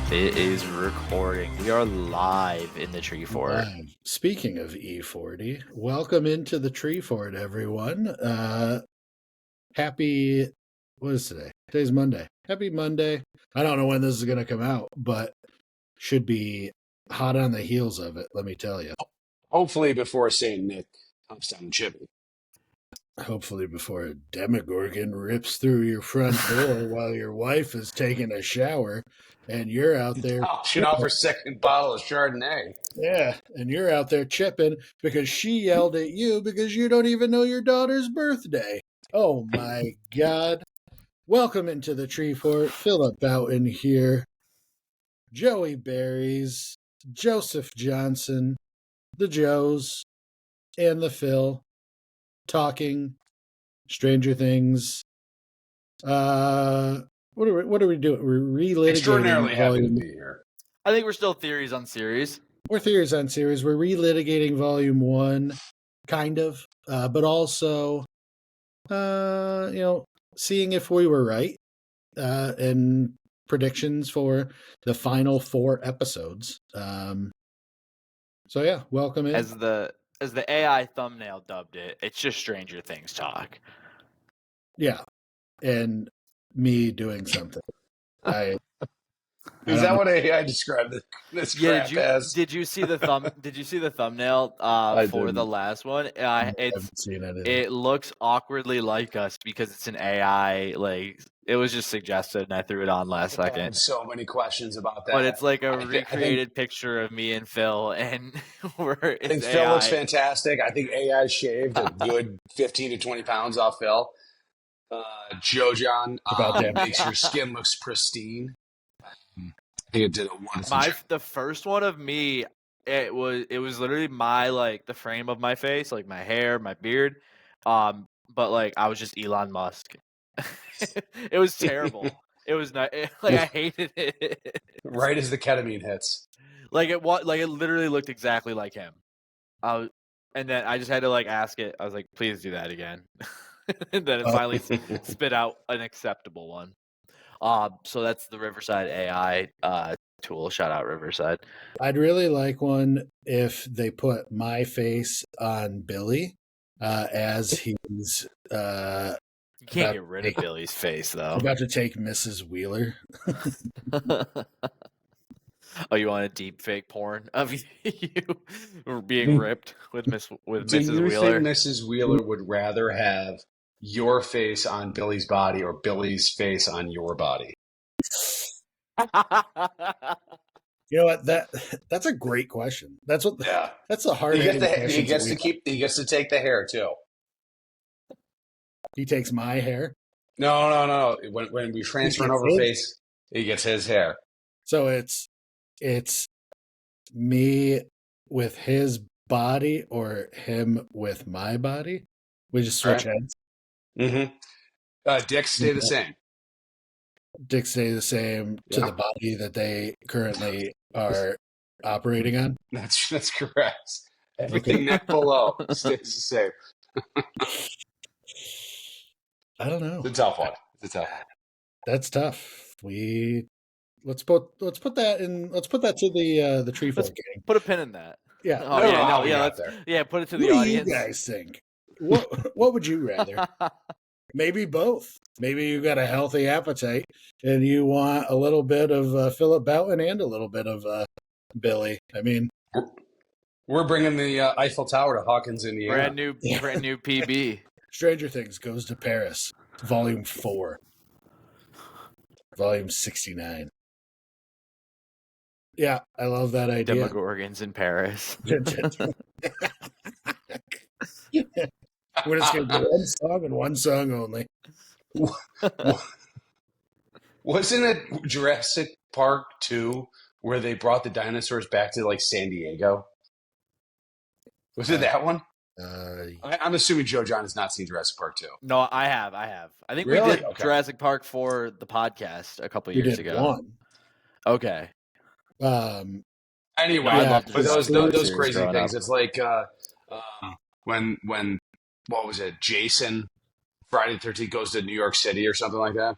It is recording. We are live in the tree fort. Speaking of E40, welcome into the tree fort, everyone. Happy, what is today? Today's Monday. Happy Monday. I don't know when this is going to come out, but should be hot on the heels of it, let me tell you. Hopefully before St. Nick hops down Chippy. Hopefully before a Demogorgon rips through your front door while your wife is taking a shower and you're out there. Option off her second bottle of Chardonnay. Yeah, and you're out there chipping because she yelled at you because you don't even know your daughter's birthday. Oh my God. Welcome into the tree fort. Philip Boughton here. Joey Berries, Joseph Johnson, the Joes, and the Phil talking Stranger Things. What are we doing? We're relitigating. Extraordinarily happy to be here. I think we're still theories on series. We're theories on series. We're relitigating Volume 1, kind of, but also, seeing if we were right and predictions for the final 4 episodes. So yeah, welcome in. As the AI thumbnail dubbed it, it's just Stranger Things talk. Yeah, and me doing something. Is that what AI described this crap as? Did you see the thumbnail for the last one? I haven't seen it. It looks awkwardly like us because it's an AI. Like it was just suggested, and I threw it on last second. I have so many questions about that. But it's like a recreated picture of me and Phil, and I think Phil looks fantastic. I think AI shaved a good 15 to 20 pounds off Phil. Joe John makes your skin looks pristine. I think it did a wonderful job. The first one of me, it was literally my the frame of my face, like my hair, my beard, but like I was just Elon Musk. It was terrible. It was not I hated it. Right as the ketamine hits, it literally looked exactly like him. And then I just had to ask it. I was like, please do that again. And then it finally spit out an acceptable one. So that's the Riverside AI tool. Shout out Riverside. I'd really like one if they put my face on Billy as he's you can't get rid of Billy's face though. About to take Mrs. Wheeler. Oh, you want a deep fake porn of you being ripped with Mrs. Wheeler? Do you think Mrs. Wheeler would rather have your face on Billy's body or Billy's face on your body? You know what? That's a great question. That's what. Yeah. That's a hard. He gets to take the hair too. He takes my hair. No. When we transfer an over face, he gets his hair. So it's me with his body or him with my body. We just switch heads. Mm-hmm. Dicks stay the same. Dicks stay the same to the body that they currently are operating on. That's correct. Everything neck below stays the same. I don't know. It's a tough one. That's tough. Let's put that to the tree fort game. Put a pin in that. Yeah. Put it to the audience. What do you guys think? What would you rather? Maybe both. Maybe you got a healthy appetite and you want a little bit of Philip Boughton and a little bit of Billy. I mean, we're bringing the Eiffel Tower to Hawkins, Indiana. Brand new PB. Stranger Things Goes to Paris, Volume 4, Volume 69. Yeah, I love that idea. Demogorgons in Paris. We're just going to do one song and one song only. Wasn't it Jurassic Park 2 where they brought the dinosaurs back to San Diego? Was it that one? I'm assuming Joe John has not seen Jurassic Park 2. No, I have. I think really? We did Jurassic Park for the podcast a couple years ago. One. Okay. Anyway, but those crazy things. It's like when what was it? Jason Friday the 13th goes to New York City or something like that.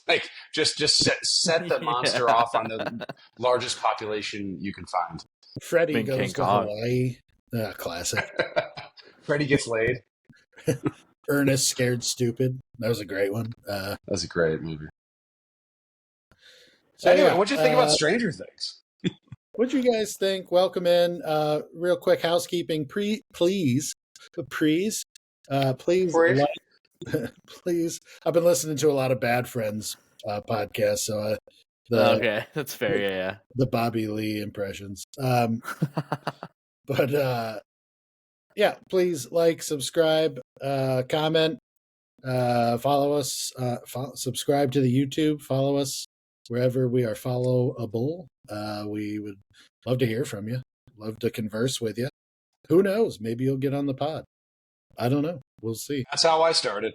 Like just set the monster off on the largest population you can find. Freddy Big goes King to Kong. Hawaii. Classic. Freddy gets laid. Ernest Scared Stupid. That was a great one. That's a great movie. So Anyway, yeah, what'd you think about Stranger Things? what'd you guys think? Welcome in. Real quick housekeeping. Please, please, Please. please. I've been listening to a lot of Bad Friends podcasts, so Okay, that's fair. Yeah, the Bobby Lee impressions. yeah. But yeah, please like, subscribe, comment, follow us, subscribe to the YouTube, follow us wherever we are followable. We would love to hear from you, love to converse with you. Who knows? Maybe you'll get on the pod. I don't know. We'll see. That's how I started.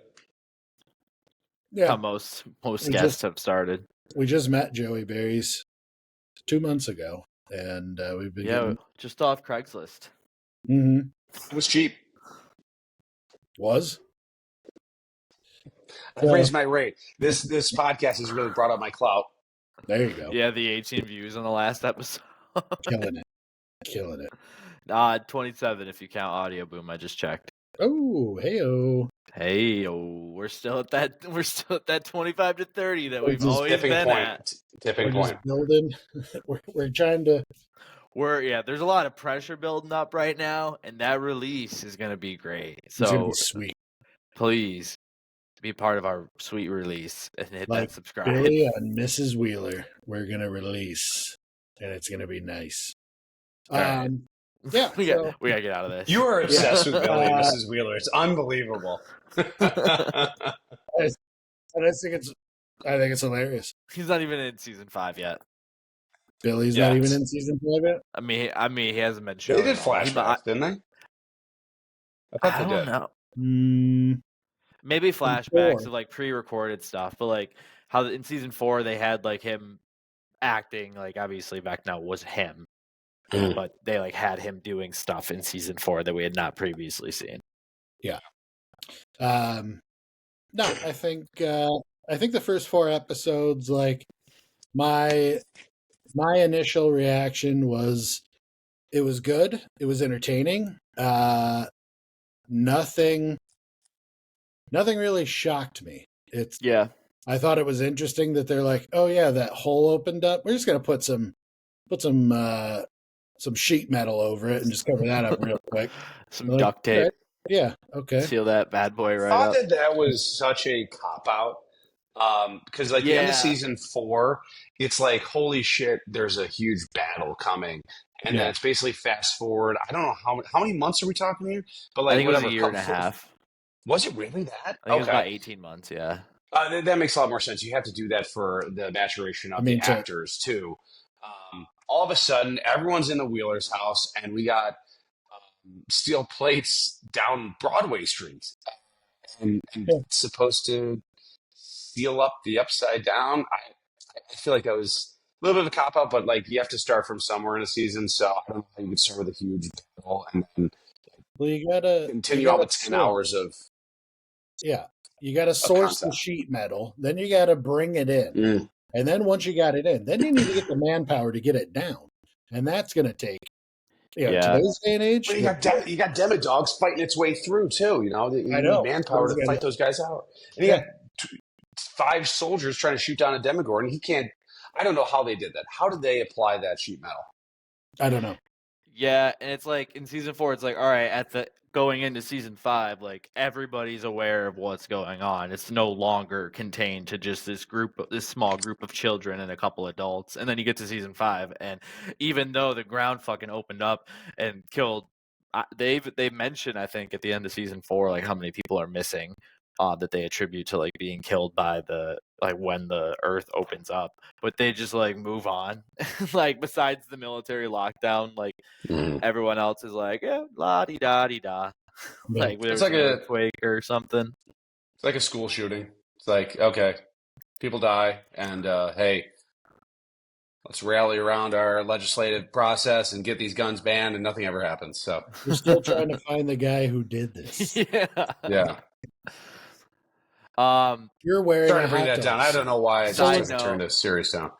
Yeah, How most guests have started. we just met Joey Berries 2 months ago, and we've been getting... just off Craigslist. Mm-hmm. It was cheap. Was? I raised my rate. This podcast has really brought up my clout. There you go. Yeah, the 18 views on the last episode. Killing it. 27 if you count Audio Boom. I just checked. Oh, hey-o. Hey, we're still at that. We're still at that 25 to 30 that we've always Tipping been point. at. Tipping We're point. just building. we're trying to... There's a lot of pressure building up right now, and that release is going to be great. It's gonna So be sweet. please be part of our sweet release and hit Like that subscribe. Billy and Mrs. Wheeler, we're gonna release, and it's gonna be nice. Right. Yeah, we got to get out of this. You are obsessed with Billy and Mrs. Wheeler. It's unbelievable. I think it's hilarious. He's not even in season 5 yet. Billy's not even in season 5 yet. I mean, he hasn't been shown. They did flashbacks, didn't they? I don't know. Maybe flashbacks of like pre-recorded stuff, but like how in season 4 they had like him acting, like obviously back now was him, but they like had him doing stuff in season 4 that we had not previously seen. Yeah. No, I think the first 4 episodes, like my initial reaction was it was good. It was entertaining. Nothing really shocked me. I thought it was interesting that they're like, oh yeah, that hole opened up. We're just gonna put some sheet metal over it and just cover that up real quick. Some duct tape. Right. Yeah. Okay. Seal that bad boy right up. up. I thought that was such a cop out. Because like the end of season 4, it's like holy shit, there's a huge battle coming, and then it's basically fast forward. I don't know how many months are we talking here, but like I think it was a year and a half. Was it really that? I think it was about 18 months. Yeah. That makes a lot more sense. You have to do that for the maturation of the actors too. All of a sudden, everyone's in the Wheeler's house, and we got steel plates down Broadway Street, and it's supposed to seal up the upside down. I feel like that was a little bit of a cop out, but like you have to start from somewhere in a season. So I don't know how you would start with a huge battle and then you gotta continue all the 10 hours of. Yeah. You got to source the sheet metal, then you got to bring it in. And then once you got it in, then you need to get the manpower to get it down. And that's going to take, today's day and age. Well, you got Demodogs fighting its way through too, you know. You need manpower to fight those guys out. And you got 5 soldiers trying to shoot down a Demogorgon. He can't, I don't know how they did that. How did they apply that sheet metal? I don't know. Yeah, and it's like in season 4, it's like, all right, going into season 5, like everybody's aware of what's going on. It's no longer contained to just this small group of children and a couple adults. And then you get to season 5, and even though the ground fucking opened up and killed, they mentioned, I think, at the end of season 4, like how many people are missing that they attribute to like being killed by when the earth opens up, but they just like move on. Like besides the military lockdown, like everyone else is like, la di da di da. Like it's like an earthquake or something. It's like a school shooting. It's like, okay, people die, and hey, let's rally around our legislative process and get these guns banned, and nothing ever happens. So we're still trying to find the guy who did this. Yeah. You're wearing Sorry a to bring hot that dog down. I don't know why I just Side took a turn to serious tone.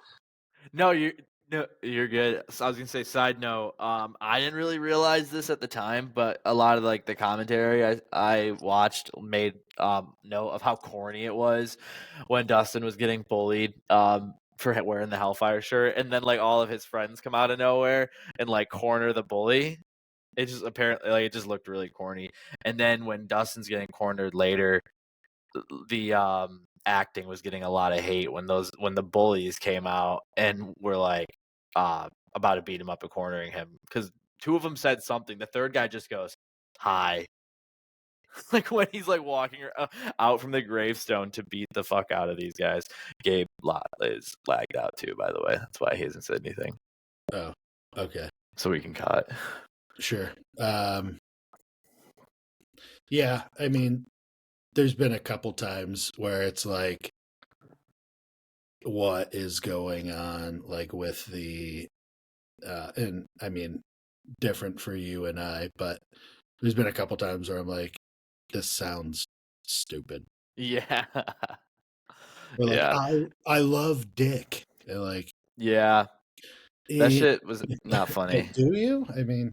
No, you're good. So I was gonna say, side note, I didn't really realize this at the time, but a lot of like the commentary I watched made note of how corny it was when Dustin was getting bullied for wearing the Hellfire shirt, and then like all of his friends come out of nowhere and like corner the bully. It just apparently like it just looked really corny. And then when Dustin's getting cornered later, the acting was getting a lot of hate when the bullies came out and were like about to beat him up and cornering him because two of them said something. The third guy just goes, "Hi." Like when he's like walking out from the gravestone to beat the fuck out of these guys. Gabe Lott is lagged out too, by the way. That's why he hasn't said anything. Oh, okay. So we can cut. Sure. Yeah, I mean, there's been a couple times where it's like, what is going on, like with the, and I mean, different for you and I, but there's been a couple times where I'm like, this sounds stupid. Yeah. Or like, Yeah. I love Dick. And like, Yeah. That shit was not funny. Do you? I mean,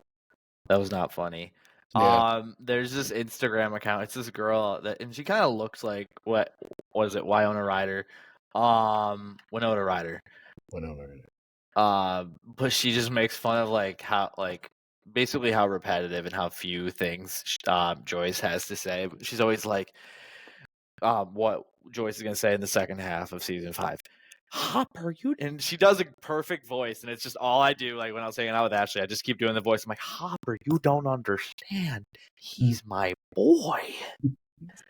that was not funny. Yeah. There's this Instagram account. It's this girl that, and she kind of looks like what is it? Winona Ryder. Winona Ryder. But she just makes fun of like how basically how repetitive and how few things Joyce has to say. She's always like, what Joyce is gonna say in the second half of season 5. Hopper, you, and she does a perfect voice, and it's just all I do. Like when I was hanging out with Ashley, I just keep doing the voice. I'm like, Hopper, you don't understand. He's my boy.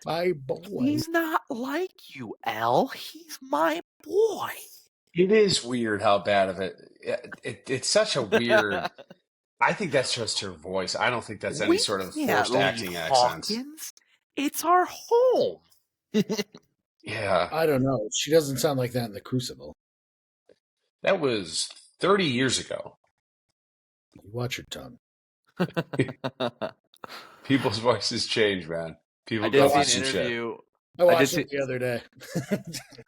My boy. He's not like you, Elle. He's my boy. It is weird how bad of it. It's such a weird. I think that's just her voice. I don't think that's any sort of forced acting accents. It's our home. Yeah. I don't know. She doesn't sound like that in The Crucible. That was 30 years ago. Watch your tongue. People's voices change, man. People I did see an interview. I watched it the other day.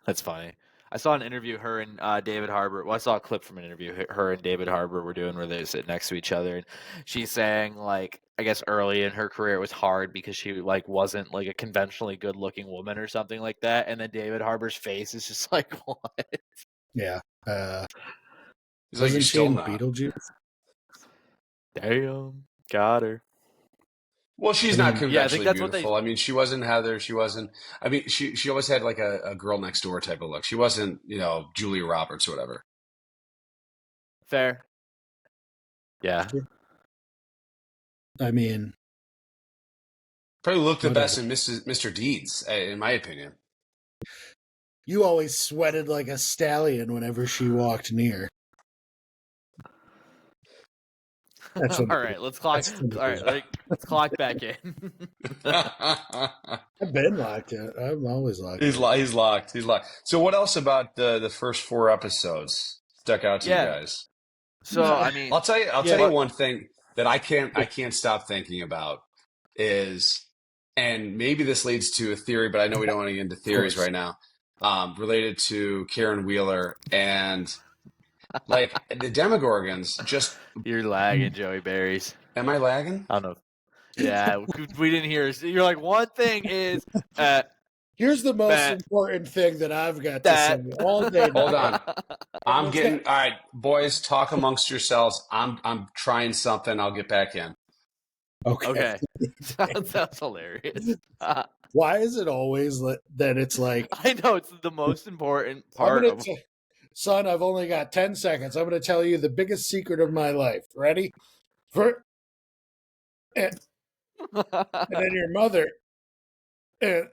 That's funny. I saw an interview her and David Harbour. Well, I saw a clip from an interview her and David Harbour were doing where they sit next to each other, and she's saying like, I guess early in her career it was hard because she like wasn't like a conventionally good-looking woman or something like that. And then David Harbour's face is just like, what? Yeah. He's like, you're still not. Beetlejuice? Damn, got her. Well, she's not conventionally beautiful. What I mean, she wasn't Heather. She wasn't. I mean, she always had like a girl next door type of look. She wasn't, Julia Roberts or whatever. Fair. Yeah. I mean, probably looked the best in Mr. Deeds, in my opinion. You always sweated like a stallion whenever she walked near. All right, let's clock. All right, let's clock back in. I've been locked in. I'm always locked. He's locked. He's locked. So, what else about the first 4 episodes stuck out to you guys? So, I mean, I'll tell you one thing that I can't stop thinking about is, and maybe this leads to a theory, but I know we don't want to get into theories right now. Related to Karen Wheeler and. Like the Demogorgons, just you're lagging, Joey Berries. Am I lagging? I don't know. Yeah, we didn't hear. You're like, one thing is. Here's the most important thing that I've got to say all day. Hold on, I'm getting all right, boys. Talk amongst yourselves. I'm trying something. I'll get back in. Okay. Sounds hilarious. Why is it always that it's like? I know it's the most important part of. Son, I've only got 10 seconds. I'm going to tell you the biggest secret of my life. Ready? And then your mother. And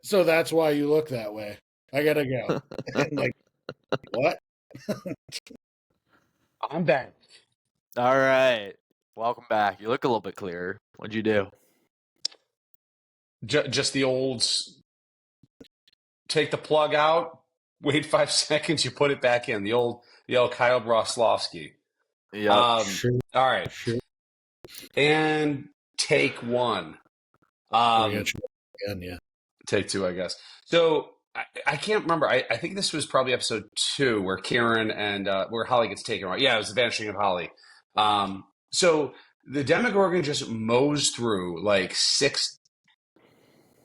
so that's why you look that way. I got to go. And like, what? I'm back. All right. Welcome back. You look a little bit clearer. What'd you do? Just the old take the plug out. Wait 5 seconds, you put it back in. The old Kyle Broslovsky. Yeah. Sure. All right. Sure. And take 1. again, yeah. Take two, I guess. So I can't remember. I think this was probably episode 2 where Karen and where Holly gets taken out. Yeah, it was the vanishing of Holly. So the Demogorgon just mows through like 6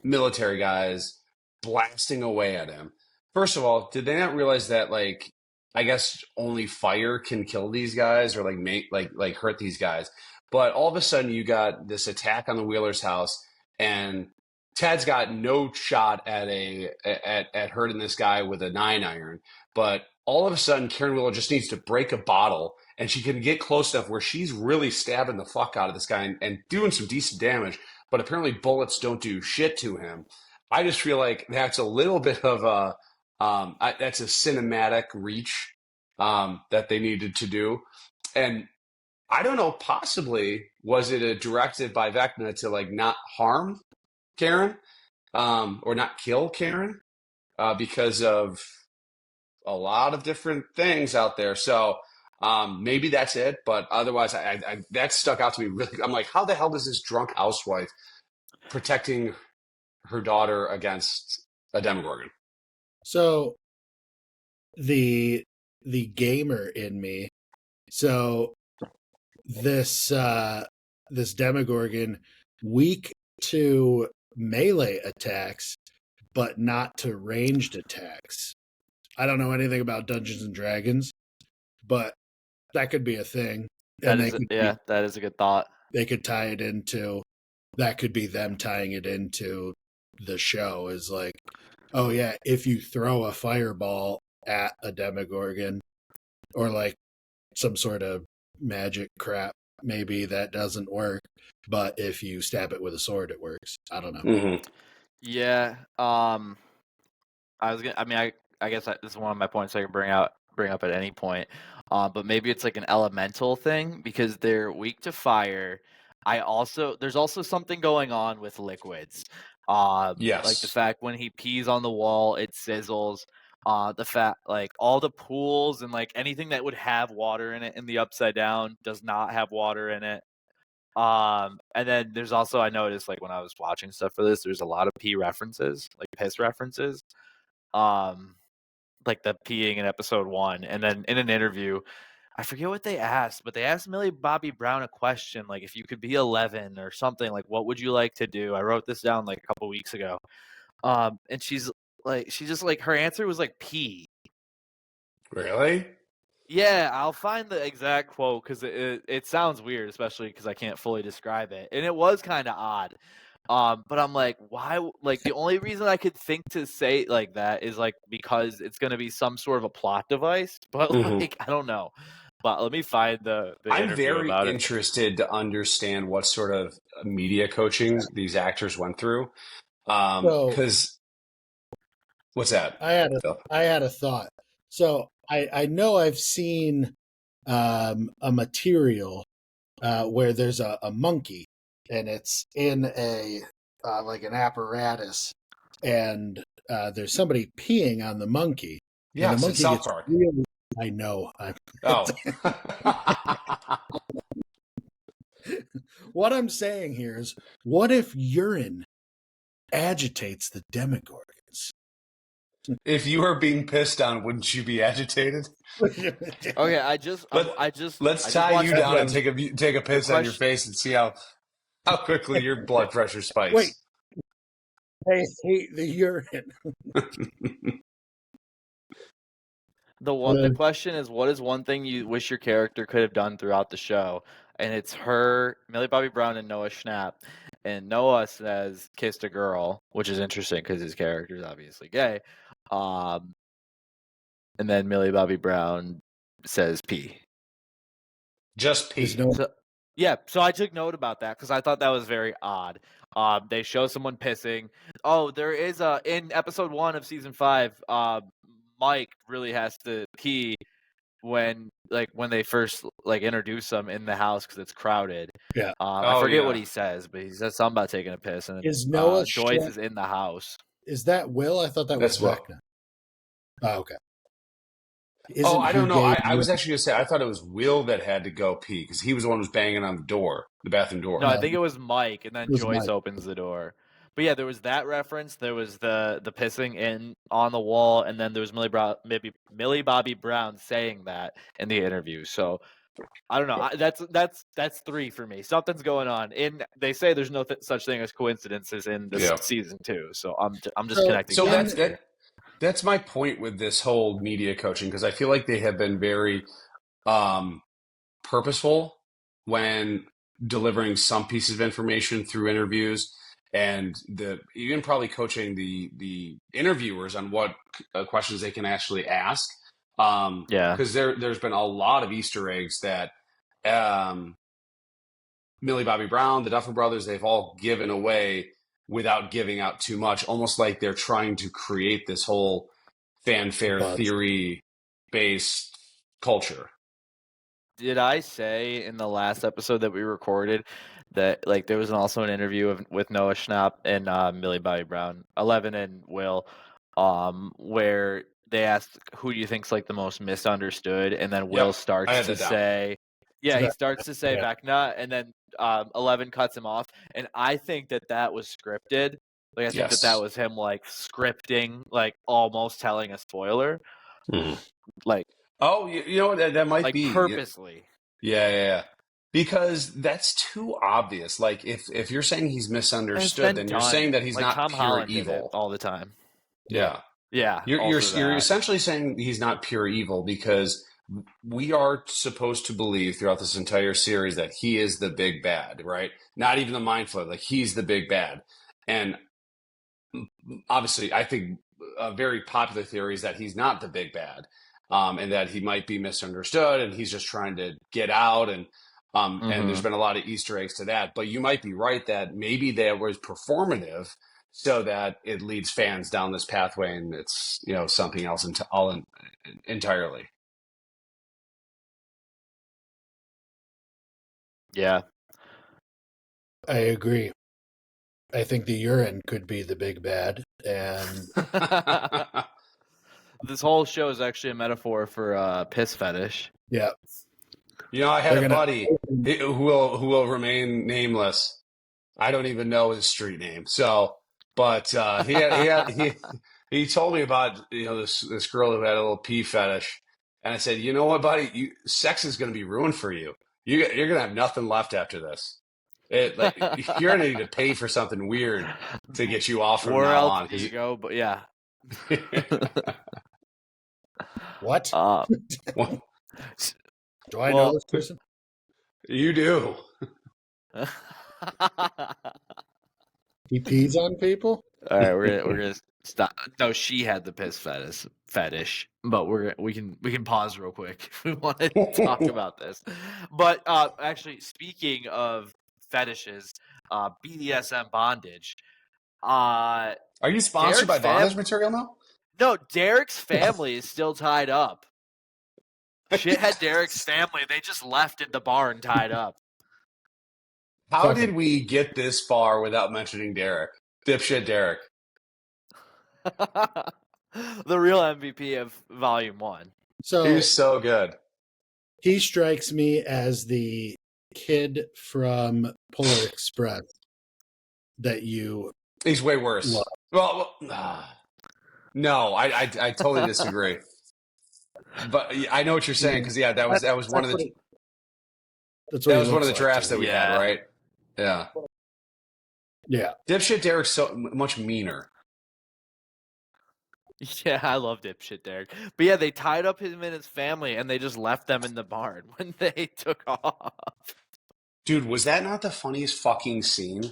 military guys blasting away at him. First of all, did they not realize that like I guess only fire can kill these guys or like make like hurt these guys? But all of a sudden you got this attack on the Wheeler's house and Tad's got no shot at at hurting this guy with a 9-iron, but all of a sudden Karen Wheeler just needs to break a bottle and she can get close enough where she's really stabbing the fuck out of this guy and doing some decent damage, but apparently bullets don't do shit to him. I just feel like that's a little bit of a that's a cinematic reach that they needed to do, and I don't know. Possibly was it a directive by Vecna to like not harm Karen or not kill Karen because of a lot of different things out there. So maybe that's it. But otherwise, I that stuck out to me really. I'm like, how the hell does this drunk housewife protecting her daughter against a Demogorgon? So the gamer in me. So this Demogorgon weak to melee attacks, but not to ranged attacks. I don't know anything about Dungeons and Dragons, but that could be a thing. That is a good thought. They could tie it into that. Could be them tying it into the show. Is like, oh yeah, if you throw a fireball at a Demogorgon or like some sort of magic crap, maybe that doesn't work. But if you stab it with a sword, it works. I don't know. Mm-hmm. Yeah. I guess this is one of my points I can bring up at any point. But maybe it's like an elemental thing because they're weak to fire. There's also something going on with liquids. Yes. Like the fact when he pees on the wall, it sizzles. The fact like all the pools and like anything that would have water in it in the Upside Down does not have water in it. And then there's also, I noticed like when I was watching stuff for this, there's a lot of pee references, like piss references. Like the peeing in episode 1. And then in an interview, I forget what they asked, but they asked Millie Bobby Brown a question, like if you could be 11 or something, like what would you like to do? I wrote this down like a couple weeks ago. And she just like, her answer was like pee. Really? Yeah, I'll find the exact quote because it sounds weird, especially because I can't fully describe it. And it was kind of odd. But I'm like, why? Like, the only reason I could think to say like that is like because it's going to be some sort of a plot device. But like, I don't know. But let me find the I'm very interested to understand what sort of media coaching these actors went through. Because what's that? I had a thought. So I know I've seen a material where there's a monkey and it's in a like an apparatus and there's somebody peeing on the monkey. Yeah, and the monkey South Park. Really, I know. Oh. What I'm saying here is, what if urine agitates the Demogorgons? If you were being pissed on, wouldn't you be agitated? Okay, let's tie you down and take a piss on your face and see how quickly your blood pressure spikes. Wait, I hate the urine. The question is, what is one thing you wish your character could have done throughout the show? And it's Millie Bobby Brown and Noah Schnapp. And Noah says kissed a girl, which is interesting because his character is obviously gay. And then Millie Bobby Brown says pee. Just pee. So I took note about that because I thought that was very odd. They show someone pissing. Oh, there is in episode 1 of season 5, Mike really has to pee when they first introduce him in the house because it's crowded. Yeah. I forget what he says, but he says something about taking a piss. And is Noah Joyce is in the house. Is that Will? I thought that's was Vecna. Oh, okay. I don't know. I was actually going to say, I thought it was Will that had to go pee because he was the one who was banging on the bathroom door. No, I think it was Mike, and then Joyce opens the door. But yeah, there was that reference. There was the pissing in on the wall, and then there was Millie Bobby Brown saying that in the interview. So I don't know. That's 3 for me. Something's going on. They say there's no such thing as coincidences in this season too. So I'm just connecting. So that's my point with this whole media coaching, because I feel like they have been very purposeful when delivering some pieces of information through interviews, and even probably coaching the interviewers on what questions they can actually ask. Because there's been a lot of Easter eggs that Millie Bobby Brown, the Duffer Brothers, they've all given away without giving out too much, almost like they're trying to create this whole fanfare theory based culture. Did I say in the last episode that we recorded that like there was also an interview with Noah Schnapp and Millie Bobby Brown, 11 and Will, where they asked who do you think's like the most misunderstood, and then Will starts to say, he starts to say Vecna, and then 11 cuts him off, and I think that was scripted. Like I think that was him like scripting, like almost telling a spoiler, like. Oh, you know that might like be purposely. Yeah. Because that's too obvious. Like if you're saying he's misunderstood, then you're saying that he's not Tom pure Holland evil all the time. Yeah. You're essentially saying he's not pure evil, because we are supposed to believe throughout this entire series that he is the big bad, right? Not even the Mind Flayer, like he's the big bad. And obviously, I think a very popular theory is that he's not the big bad. And that he might be misunderstood, and he's just trying to get out, and there's been a lot of Easter eggs to that. But you might be right that maybe that was performative, so that it leads fans down this pathway, and it's something else entirely. Yeah, I agree. I think the urine could be the big bad, and this whole show is actually a metaphor for piss fetish. Yeah. I had a buddy who will remain nameless. I don't even know his street name. So, but he told me about this girl who had a little pee fetish, and I said, you know what, buddy, sex is going to be ruined for you. You're going to have nothing left after this. You're going to need to pay for something weird to get you off from now on. You go, but yeah. What? Do I know this person? You do. He pees on people? All right, we're gonna stop. No, she had the piss fetish, but we can pause real quick if we want to talk about this. But actually, speaking of fetishes, BDSM bondage. Are you sponsored by Bondage Material now? No, Derek's family is still tied up. Shithead Derek's family, they just left in the barn tied up. How did we get this far without mentioning Derek? Dipshit Derek. The real MVP of Volume 1. So he's so good. He strikes me as the kid from Polar Express that you... He's way worse. Love. Well, no, I totally disagree. But I know what you're saying, because that was one of the drafts that we had, right? Yeah. Yeah. Dipshit Derek's so much meaner. Yeah, I love Dipshit Derek. But yeah, they tied up him and his family, and they just left them in the barn when they took off. Dude, was that not the funniest fucking scene?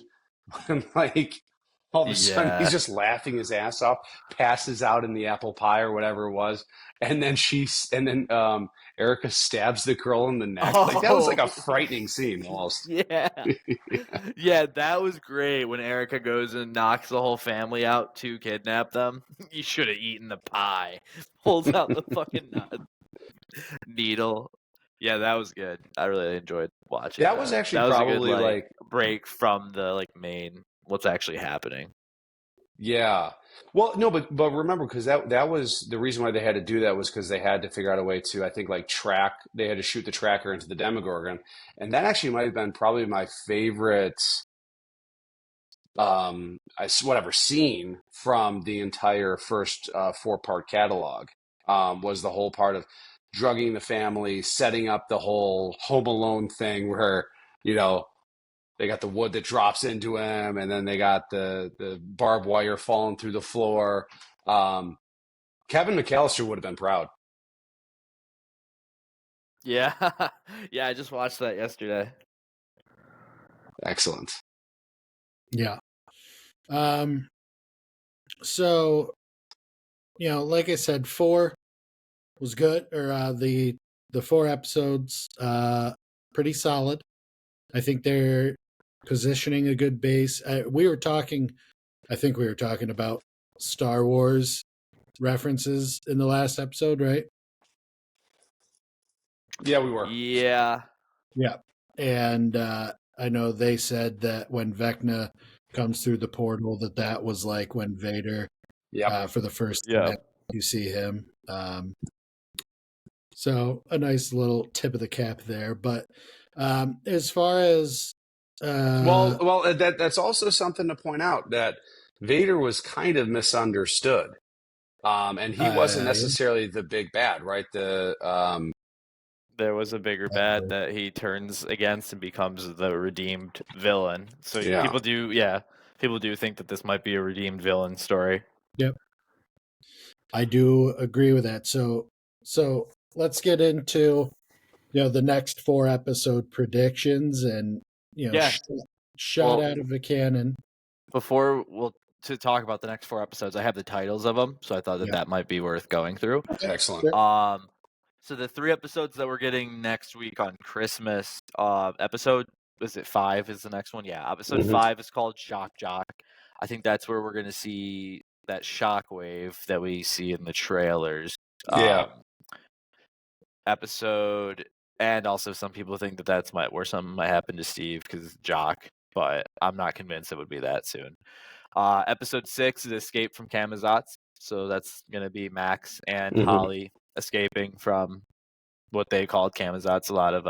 When, all of a sudden, he's just laughing his ass off, passes out in the apple pie or whatever it was, and then Erica stabs the girl in the neck. That was like a frightening scene almost. Yeah, that was great when Erica goes and knocks the whole family out to kidnap them. You should have eaten the pie. Pulls out the fucking needle. Yeah, that was good. I really enjoyed watching that. That was actually probably a good, break from the main what's actually happening. Yeah. Well, no, but remember, because that was the reason why they had to do that, was because they had to figure out a way to, I think, they had to shoot the tracker into the Demogorgon. And that actually might have been probably my favorite scene from the entire first 4-part catalog was the whole part of drugging the family, setting up the whole Home Alone thing where, they got the wood that drops into him, and then they got the barbed wire falling through the floor. Kevin McAllister would have been proud. Yeah. Yeah, I just watched that yesterday. Excellent. Yeah. So, like I said, 4 was good, or the 4 episodes, pretty solid. I think they're positioning a good base. I think we were talking about Star Wars references in the last episode, right? Yeah, we were. Yeah. And I know they said that when Vecna comes through the portal, that was like when Vader, for the first time you see him. So a nice little tip of the cap there. But as far as that's also something to point out, that Vader was kind of misunderstood, and he wasn't necessarily the big bad, right? There was a bigger bad that he turns against and becomes the redeemed villain. So people do think that this might be a redeemed villain story. Yep, I do agree with that. So let's get into the next 4 episode predictions and shot out of a cannon. Before to talk about the next 4 episodes, I have the titles of them, so I thought that might be worth going through. Excellent. So the 3 episodes that we're getting next week on Christmas, episode, is it 5 is the next one? Yeah, episode 5 is called Shock Jock. I think that's where we're going to see that shockwave that we see in the trailers. Episode, and also some people think that that's where something might happen to Steve because Jock, but I'm not convinced it would be that soon. Episode 6 is Escape from Camazotz, so that's going to be Max and Holly escaping from what they called Camazotz. A lot of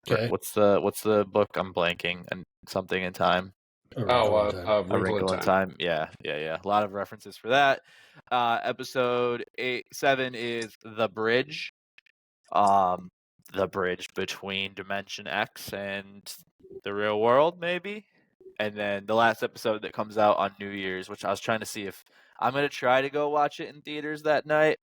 Okay. What's the book? I'm blanking. And something in time. A Wrinkle in Time. Yeah. A lot of references for that. Episode 7 is The Bridge. The bridge between Dimension X and the real world, maybe. And then the last episode that comes out on New Year's, which I was trying to see if I'm going to try to go watch it in theaters that night,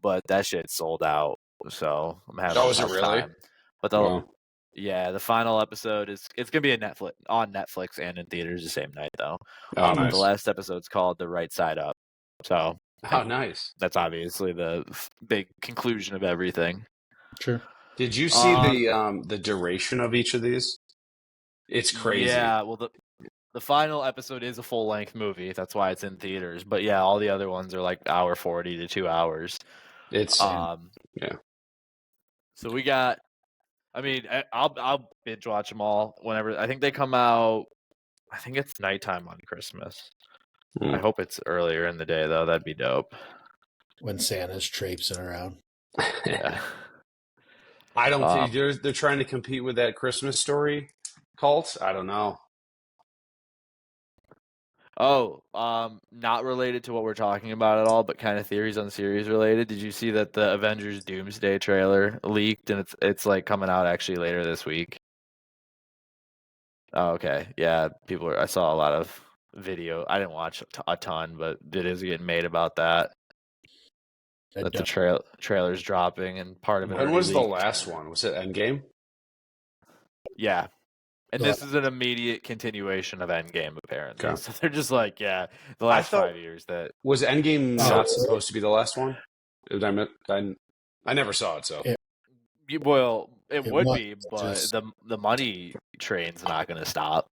but that shit sold out. So I'm having a tough time. But the final episode it's going to be on Netflix and in theaters the same night though. Nice. The last episode's called The Right Side Up. So nice. That's obviously the big conclusion of everything. Sure. Did you see the duration of each of these? It's crazy. Yeah, well the final episode is a full-length movie. That's why it's in theaters. But yeah, all the other ones are like hour 40 to 2 hours. It's So we got. I mean, I'll binge watch them all whenever. I think they come out. I think it's nighttime on Christmas. I hope it's earlier in the day though. That'd be dope. When Santa's traipsing around. Yeah. I don't think they're trying to compete with that Christmas Story cult. I don't know. Not related to what we're talking about at all, but kind of theories on series related. Did you see that the Avengers Doomsday trailer leaked and it's like coming out actually later this week? Oh, okay. Yeah, I saw a lot of video. I didn't watch a ton, but videos getting made about that. That the trailer's dropping and part of it. When was the last one? Was it Endgame? Yeah. And this is an immediate continuation of Endgame, apparently. Okay. So they're just like, the last 5 years that... Was Endgame not supposed to be the last one? I never saw it, so... It would be, but the money train's not going to stop.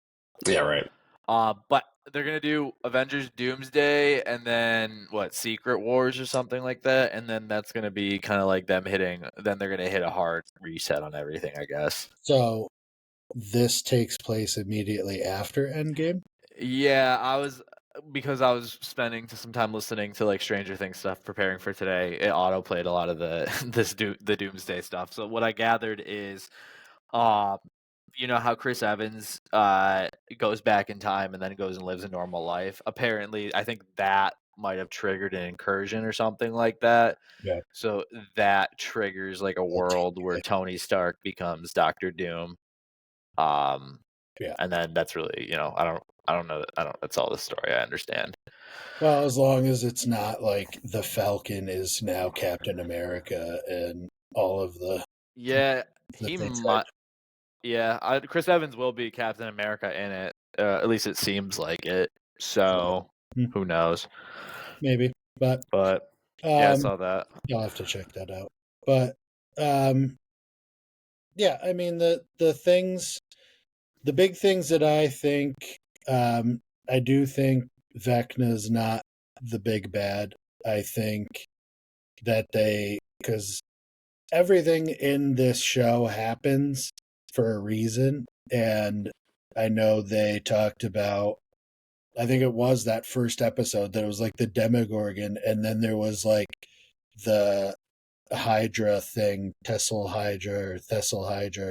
Yeah, right. But they're going to do Avengers Doomsday and then, Secret Wars or something like that. And then that's going to be kind of like them then they're going to hit a hard reset on everything, I guess. So... this takes place immediately after Endgame? Yeah, because I was spending some time listening to like Stranger Things stuff preparing for today. It auto-played a lot of the Doomsday stuff. So what I gathered is you know how Chris Evans goes back in time and then goes and lives a normal life? Apparently, I think that might have triggered an incursion or something like that. Yeah. So that triggers like a world where Tony Stark becomes Doctor Doom. Yeah. And then that's really, I don't know. That's all the story I understand. Well, as long as it's not like the Falcon is now Captain America and all of the He things might. Yeah, Chris Evans will be Captain America in it. At least it seems like it. So who knows? maybe, but yeah, I saw that. I'll have to check that out. But yeah, I mean the big things that I think, I do think Vecna's not the big bad. I think that because everything in this show happens for a reason. And I know they talked about, I think it was that first episode that it was like the Demogorgon, and then there was like the Hydra thing, Tessel Hydra or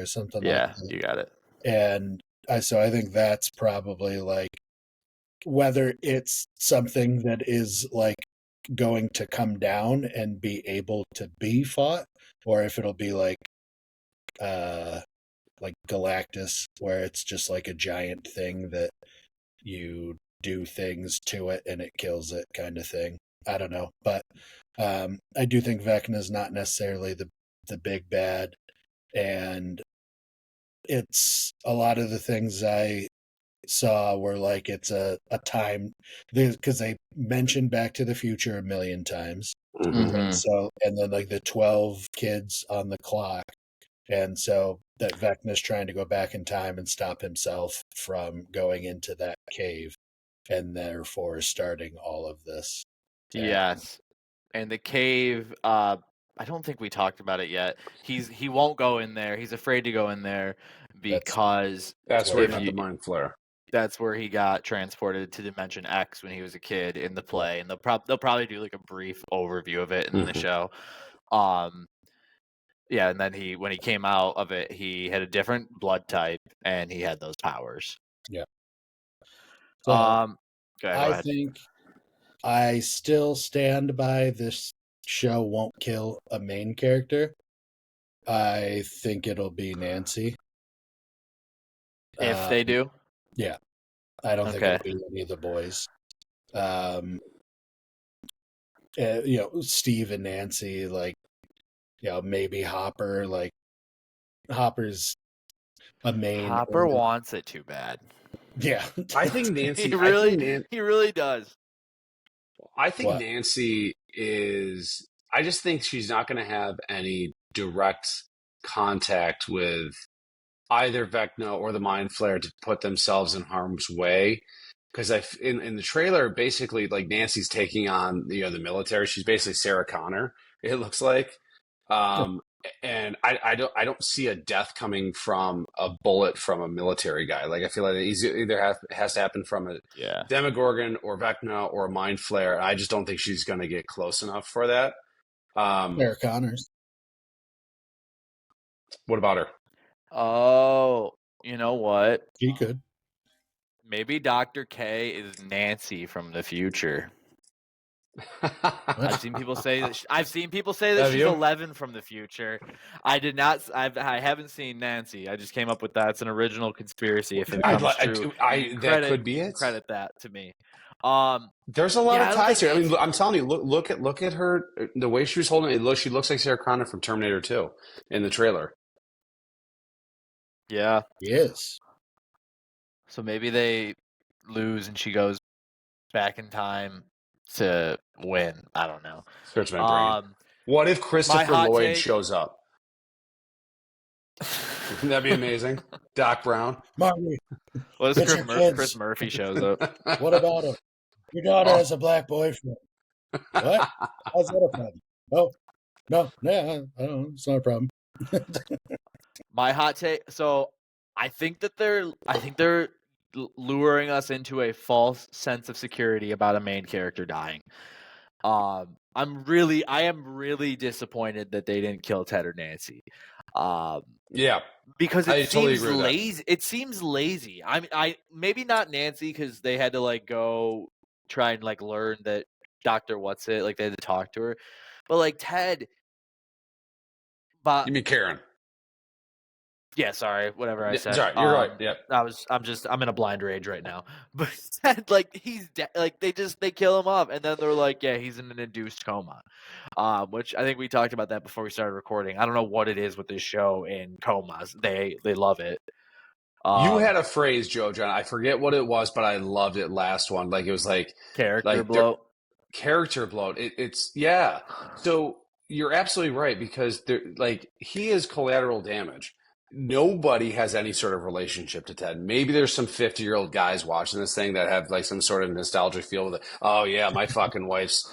something like that. Yeah, you got it. And so I think that's probably like, whether it's something that is like going to come down and be able to be fought, or if it'll be like Galactus, where it's just like a giant thing that you do things to it and it kills it kind of thing. I don't know. But I do think Vecna is not necessarily the big bad. And it's a lot of the things I saw were like it's a time, because they mentioned Back to the Future a million times. And then like the 12 kids on the clock. And so that Vecna's trying to go back in time and stop himself from going into that cave, and therefore starting all of this. Yes. And the cave, I don't think we talked about it yet. He won't go in there. He's afraid to go in there because that's where he got the mind flare. That's where he got transported to Dimension X when he was a kid in the play, and they'll probably do like a brief overview of it in the show. Yeah, and then when he came out of it, he had a different blood type and he had those powers. Yeah. So, go I ahead. think I still stand by this show won't kill a main character. I think it'll be Nancy. If they do? Yeah. I don't think it'll be any of the boys. Steve and Nancy, like, maybe Hopper, like Hopper's a main. Hopper wants it too bad. Yeah. I think Nancy he really does. I think Nancy is, I just think she's not going to have any direct contact with either Vecna or the Mind Flayer to put themselves in harm's way. Because in the trailer, basically, like Nancy's taking on the military. She's basically Sarah Connor. It looks like, and I don't see a death coming from a bullet from a military guy. Like I feel like it either has to happen from a Demogorgon or Vecna or a Mind Flayer. I just don't think she's going to get close enough for that. Sarah Connors. What about her? Oh, you know what? She could. Maybe Dr. K is Nancy from the future. I've seen people say that. She's 11 from the future. I haven't seen Nancy. I just came up with that. It's an original conspiracy. If it comes true, that could be it. Credit that to me. There's a lot of ties here. I mean, I'm telling you, look at her. The way she was holding it, she looks like Sarah Connor from Terminator 2 in the trailer. Yeah. Yes. So maybe they lose and she goes back in time to win. I don't know. Search my brain. What if Christopher Lloyd shows up? Wouldn't that be amazing? Doc Brown. Marty. What if Chris Murphy shows up? What about him? Your daughter has a black boyfriend. What? How's that a problem? Oh, no, I don't know. It's not a problem. My hot take. So I think they're luring us into a false sense of security about a main character dying. I am really disappointed that they didn't kill Ted or Nancy. Yeah, because I it totally seems agree with that. lazy. It seems lazy. I maybe not Nancy because they had to like go try and like learn that Dr. What's it, like they had to talk to her, but like Ted, but You mean Karen? yeah, sorry, whatever I Yeah, said. sorry, you're right. Yeah. I'm in a blind rage right now. But Ted, like he's like they kill him off, and then they're like, yeah, he's in an induced coma. Which I think we talked about that before we started recording. I don't know what it is with this show in comas. They love it. You had a phrase, Joe John. I forget what it was, but I loved it last one. Like it was Character their bloat. character bloat. It's yeah. So you're absolutely right because he is collateral damage. Nobody has any sort of relationship to Ted. Maybe there's some 50-year-old guys watching this thing that have like some sort of nostalgia feel with it. Oh yeah, my fucking wife's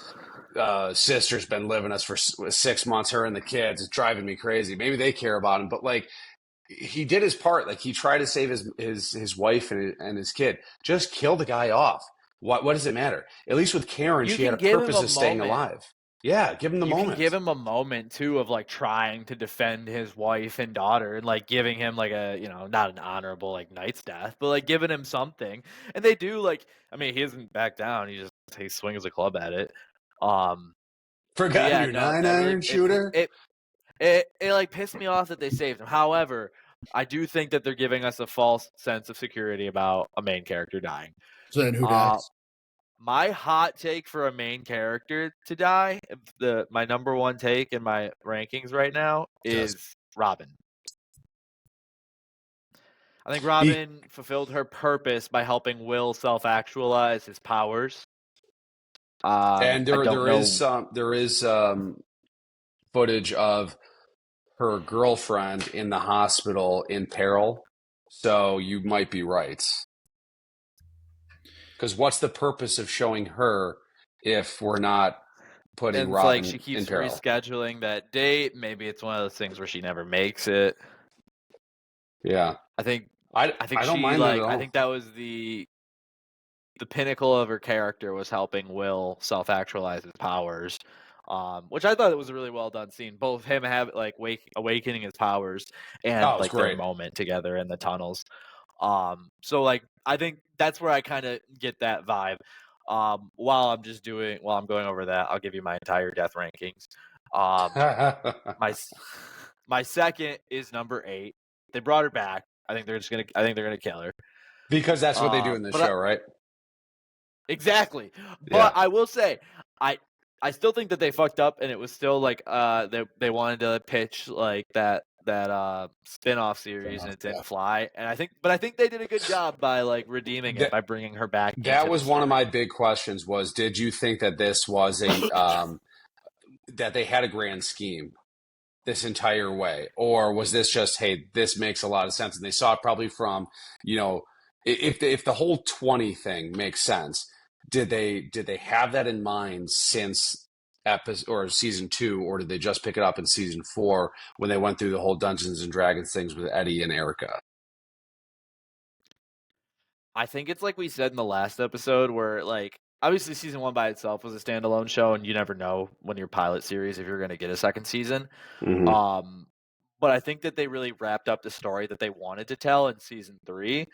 sister's been living us for 6 months. Her and the kids. It's driving me crazy. Maybe they care about him, but like he did his part. Like he tried to save his wife and his kid. Just kill the guy off. What does it matter? At least with Karen, You she had can a give him purpose a of staying moment. alive. Yeah, give him the You can moment. give him a moment too of like trying to defend his wife and daughter and like giving him like a, not an honorable like knight's death, but like giving him something. And they do like, I mean, he doesn't back down. He swings a club at it. But Forgot yeah, your no, that really 9-iron shooter. it like pissed me off that they saved him. However, I do think that they're giving us a false sense of security about a main character dying. So then who dies? My hot take for a main character to die, my number one take in my rankings right now is Robin. I think Robin fulfilled her purpose by helping Will self-actualize his powers. And there is footage of her girlfriend in the hospital in peril. So you might be right. Because what's the purpose of showing her if we're not putting and Robin like she keeps in peril? rescheduling that date. Maybe it's one of those things where she never makes it. Yeah, I think I don't she mind that at I all. think that was the pinnacle of her character was helping Will self-actualize his powers, which I thought it was a really well done scene. Both him awakening his powers and Oh, it was like their great. moment together in the tunnels. So like I think that's where I kind of get that vibe. While I'm going over that, I'll give you my entire death rankings. My second is number 8. They brought her back. I think they're gonna kill her because that's what they do in the show, right? Exactly. But Yeah. I will say, I still think that they fucked up, and it was still like they wanted to pitch like that spin-off series, and it didn't fly. And I think they did a good job by like redeeming it by bringing her back. That was one of my big questions. Was did you think that this was a that they had a grand scheme this entire way, or was this just, hey, this makes a lot of sense, and they saw it probably from, if the whole 20 thing makes sense, did they have that in mind since episode or season 2, or did they just pick it up in season 4 when they went through the whole Dungeons and Dragons things with Eddie and Erica? I think it's like we said in the last episode, where like obviously season 1 by itself was a standalone show, and you never know when your pilot series if you're going to get a second season. Mm-hmm. But I think that they really wrapped up the story that they wanted to tell in season 3,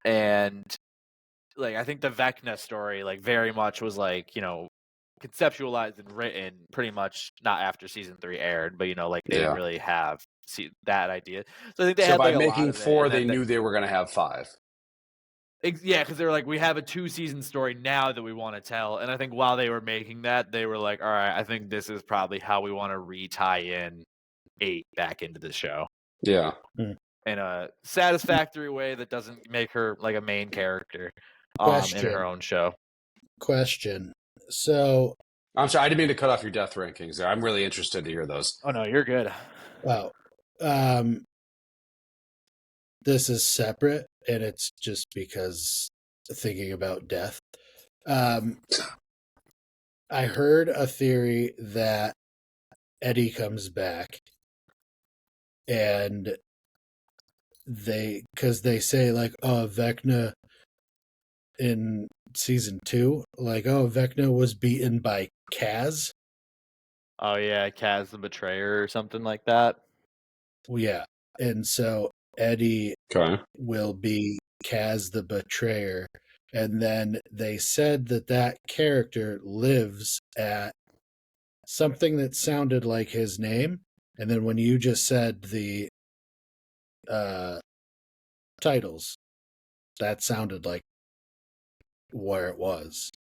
and like I think the Vecna story like very much was like conceptualized and written pretty much not after season 3 aired, but like they didn't really have that idea. So I think they had by like making 4, they knew they were going to have 5. Yeah, because they were like, we have a 2-season story now that we want to tell. And I think while they were making that, they were like, all right, I think this is probably how we want to re-tie in 8 back into the show. Yeah. In a satisfactory way that doesn't make her like a main character in her own show. Question. So I'm sorry, I didn't mean to cut off your death rankings there. I'm really interested to hear those. Oh, no, you're good. Wow. This is separate, and it's just because thinking about death. I heard a theory that Eddie comes back, and because they say like, oh, Vecna in season 2, like, oh, Vecna was beaten by Kaz. Oh yeah, Kaz the Betrayer or something like that. Well, yeah. And so Eddie Okay. will be Kaz the Betrayer. And then they said that character lives at something that sounded like his name. And then when you just said the titles, that sounded like where it was.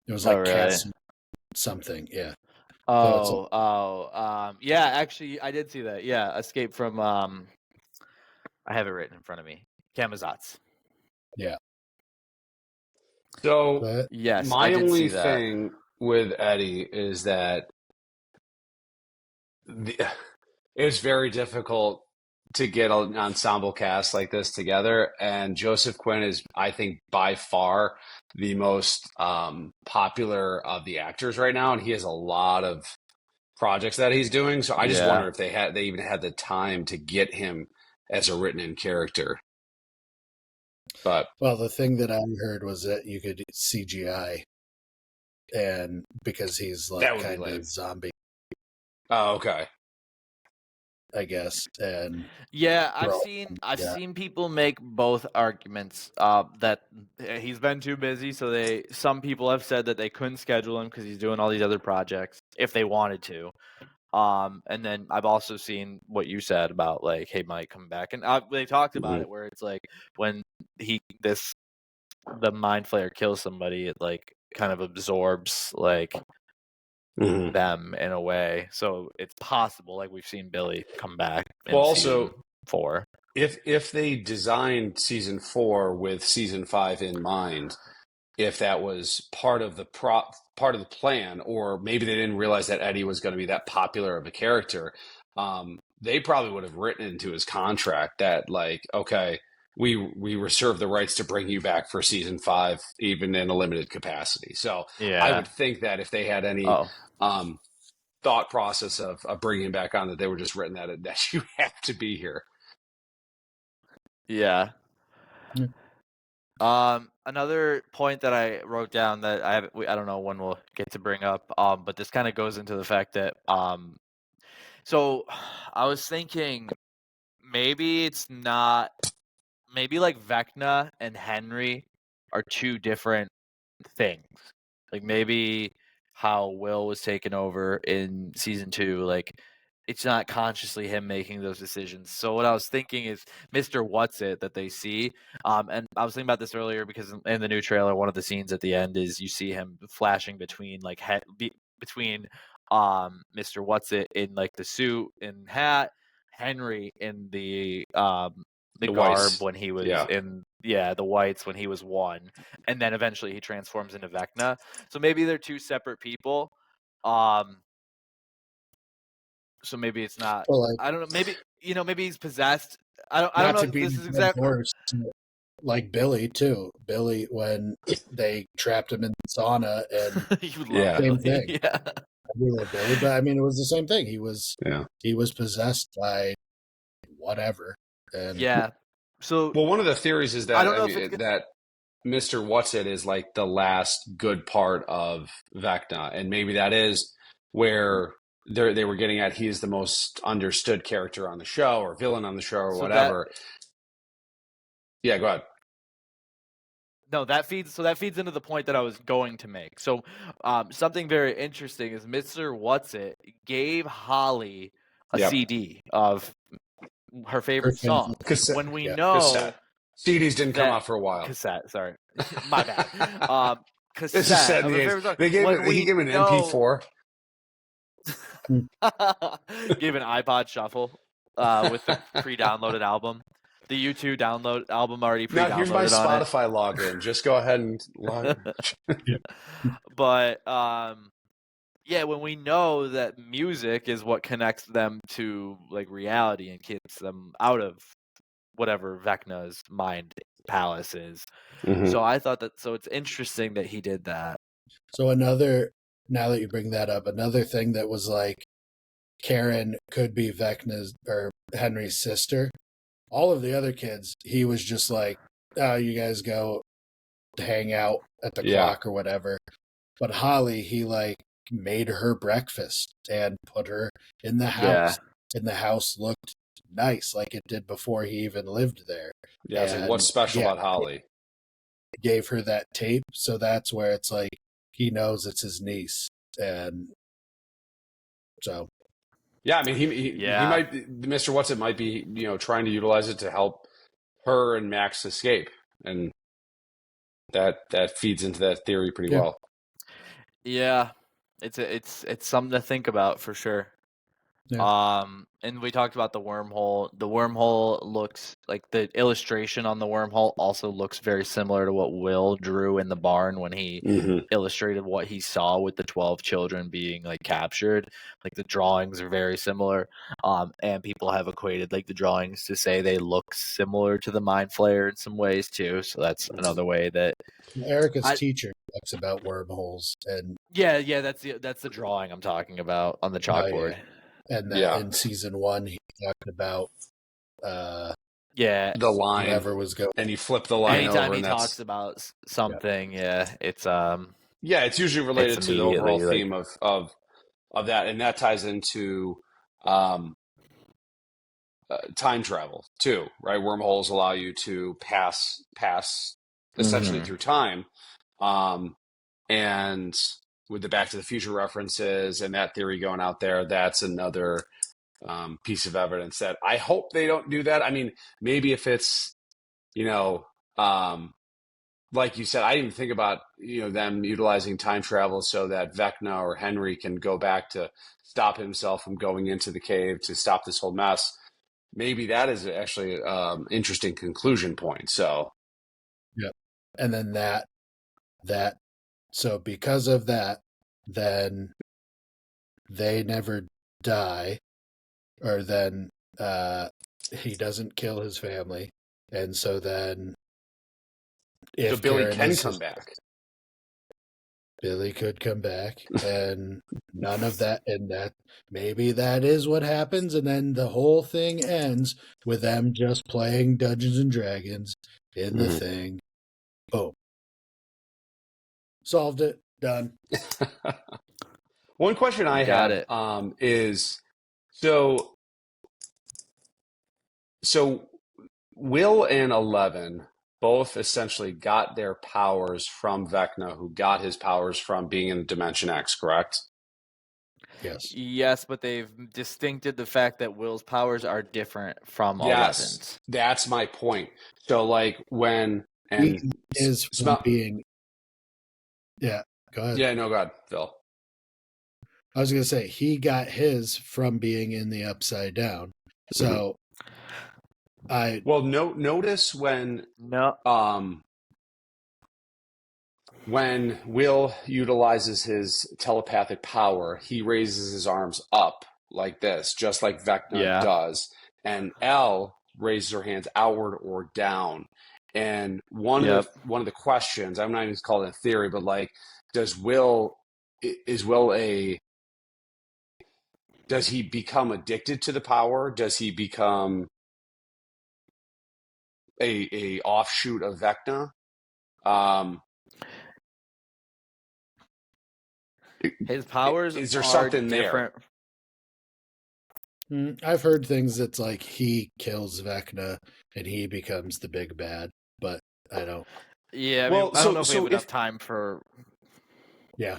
It was like really? Castle something, yeah. Yeah, actually, I did see that. Yeah, Escape from, I have it written in front of me. Camazotz. Yeah. So yes, my I did only see that. thing with Eddie is that it's very difficult to get an ensemble cast like this together, and Joseph Quinn is, I think, by far the most popular of the actors right now, and he has a lot of projects that he's doing. So I just wonder if they even had the time to get him as a written in character. But well, the thing that I heard was that you could CGI, and because he's like kind of zombie. Oh, okay. I guess. And yeah, I've seen people make both arguments that he's been too busy. So some people have said that they couldn't schedule him because he's doing all these other projects if they wanted to. And then I've also seen what you said about like, hey, Mike, come back, and they talked about it where it's like when the mind flayer kills somebody, it like kind of absorbs like them in a way. So it's possible, like we've seen Billy come back in season 4. If they designed season 4 with season 5 in mind, if that was part of the plan, or maybe they didn't realize that Eddie was going to be that popular of a character, they probably would have written into his contract that like, okay, we reserve the rights to bring you back for season 5, even in a limited capacity. So I would think that if they had any thought process of bringing him back on, that they were just written that you have to be here. Yeah. Another point that I wrote down that I don't know when we'll get to bring up, but this kind of goes into the fact that so I was thinking maybe like Vecna and Henry are two different things. Like maybe how Will was taken over in season 2, like it's not consciously him making those decisions. So what I was thinking is Mr. What's-It that they see, and I was thinking about this earlier because in the new trailer, one of the scenes at the end is you see him flashing between like between Mr. What's-It in like the suit and hat, Henry in the garb whites. when he was in the whites when he was 1, and then eventually he transforms into Vecna. So maybe they're two separate people. So maybe it's not. well, like, I don't know. Maybe he's possessed. I don't know if this is exactly like Billy too. Billy, when they trapped him in the sauna, and same thing. Yeah. I love Billy, but I mean, it was the same thing. He was possessed by whatever. And yeah. So one of the theories is that I don't know that Mr. What's-It is like the last good part of Vecna, and maybe that is where they were getting at. He's the most understood character on the show, or villain on the show, or whatever. Yeah, go ahead. No, that feeds into the point that I was going to make. So, something very interesting is Mr. What's-It gave Holly a CD of her favorite song. Cassette. When we know cassette. CDs didn't come out for a while. Cassette, sorry, my bad. Cassette. This is set in the 80s. He gave an MP4. Gave an iPod Shuffle with the pre-downloaded album. The U2 download album already pre-downloaded. Now here's my Spotify login. Just go ahead and log in. But when we know that music is what connects them to like reality and gets them out of whatever Vecna's mind palace is. So I thought so it's interesting that he did that. So now that you bring that up, another thing that was like Karen could be Vecna's or Henry's sister. All of the other kids, he was just like, oh, you guys go hang out at the clock or whatever. But Holly, he like made her breakfast and put her in the house. And the house looked nice, like it did before he even lived there. Yeah, it's like, what's special about Holly? Gave her that tape, so that's where it's like he knows it's his niece, and so yeah, I mean, he might, Mr. What's-It might be, trying to utilize it to help her and Max escape, and that feeds into that theory pretty well. Yeah, it's something to think about for sure. Yeah. And we talked about the wormhole. The wormhole looks like the illustration on the wormhole also looks very similar to what Will drew in the barn when he illustrated what he saw with the 12 children being like captured. Like the drawings are very similar. And people have equated like the drawings to say they look similar to the Mind Flayer in some ways too. So that's another way that Erica's teacher talks about wormholes, and yeah, that's the drawing I'm talking about on the chalkboard. yeah. And then in season 1, he talked about the line, whoever was going, and you flip the line anytime over, he talks about something. It's usually related to the overall theme of that, and that ties into time travel too, right? Wormholes allow you to pass essentially through time, and with the Back to the Future references and that theory going out there, that's another piece of evidence that I hope they don't do that. I mean, maybe if it's, like you said, I didn't think about, them utilizing time travel so that Vecna or Henry can go back to stop himself from going into the cave to stop this whole mess. Maybe that is actually interesting conclusion point. So, yeah. And then that, so because of that, then they never die, or then he doesn't kill his family, and so then if Billy can come back, Billy could come back, and none of that, and that maybe that is what happens, and then the whole thing ends with them just playing Dungeons and Dragons in the thing. Boom. Solved it. Done. One question I have is, so Will and 11 both essentially got their powers from Vecna, who got his powers from being in Dimension X, correct? Yes. Yes, but they've distincted the fact that Will's powers are different from 11's. That's my point. So, like, when he is being. Yeah, go ahead. Yeah, no, go ahead, Phil. I was going to say, he got his from being in the Upside Down. So, notice when Will utilizes his telepathic power, he raises his arms up like this, just like Vecna does, and Elle raises her hands outward or down. And one of the questions, I'm not even calling it a theory, but like, does he become addicted to the power? Does he become a offshoot of Vecna? His powers is there are something different. There? I've heard things that's like he kills Vecna and he becomes the big bad, but I don't. Yeah, I don't know if we have enough time for. Yeah,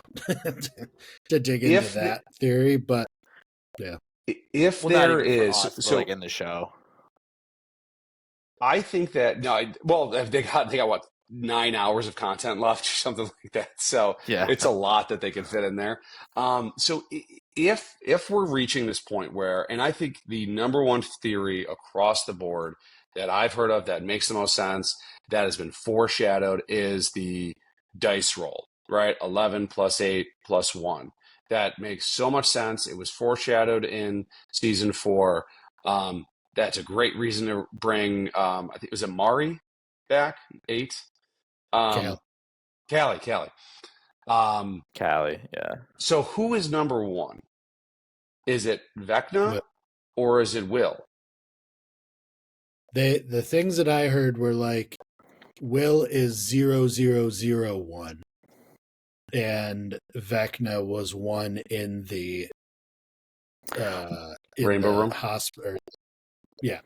to dig into that theory, but yeah. If there is, so like in the show, I think that they got what, 9 hours of content left or something like that. So it's a lot that they can fit in there. So if we're reaching this point where, and I think the number one theory across the board that I've heard of that makes the most sense, that has been foreshadowed, is the dice roll, right? 11 plus 8 plus 1. That makes so much sense. It was foreshadowed in season 4. That's a great reason to bring, I think it was Mari back, 8. Callie. Callie, yeah. So who is number 1? Is it Vecna or is it Will? The things that I heard were like, Will is 0001. And Vecna was 1 in the Rainbow Room hospital. Yeah.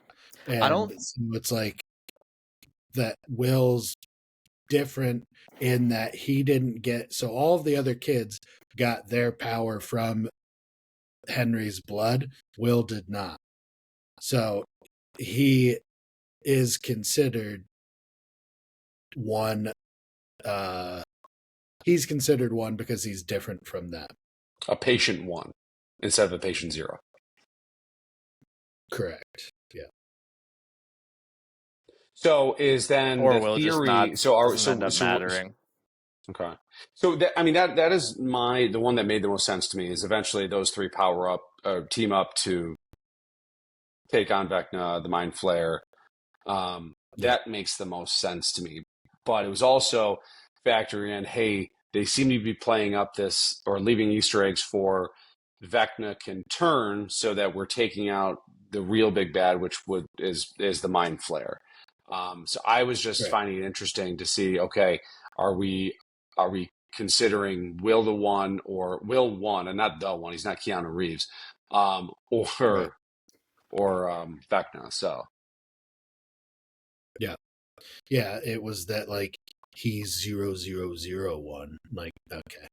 And I don't. so it's like that Will's different in that he didn't get, so all of the other kids got their power from Henry's blood. Will did not. So he is considered one. He's considered one because he's different from them. A patient 1 instead of a patient 0. Correct. Yeah. So is then Or the will theory? just not end up So mattering. okay. So that is the one that made the most sense to me is eventually those 3 power up or team up to take on Vecna, the Mind Flayer. That makes the most sense to me. But it was also factoring in, hey, they seem to be playing up this or leaving Easter eggs for Vecna can turn so that we're taking out the real big bad, which is the Mind Flayer. So I was just finding it interesting to see, okay, are we considering Will the one or Will one and not the one? He's not Keanu Reeves, or Vecna. So yeah, it was that like he's 0001. Like, okay.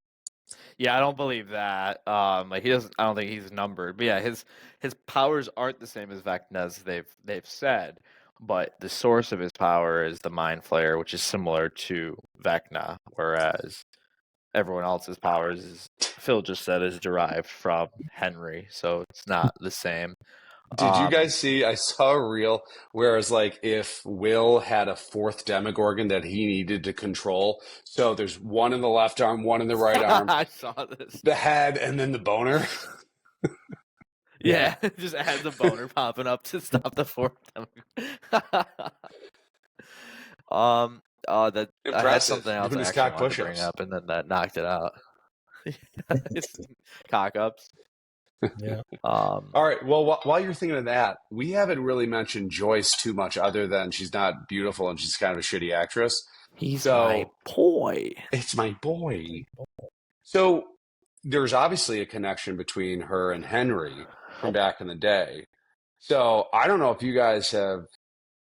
Yeah, I don't believe that. Like he doesn't. I don't think he's numbered. But yeah, his powers aren't the same as Vecna's. They've said, but the source of his power is the Mind Flayer, which is similar to Vecna, whereas everyone else's powers, is Phil just said, is derived from Henry, so it's not the same. did you guys see? I saw a reel where it's like if Will had a 4th Demogorgon that he needed to control. So there's one in the left arm, one in the right arm, I saw this. the head, and then the boner. Yeah, just adds a boner popping up to stop the 4th. That I had Impressive. something else Doing I his actually cock wanted to bring push-ups. up, and then that knocked it out. Cock ups. Yeah. All right. Well, while you're thinking of that, we haven't really mentioned Joyce too much, other than she's not beautiful and she's kind of a shitty actress. He's my boy. It's my boy. So there's obviously a connection between her and Henry from back in the day. So I don't know if you guys have,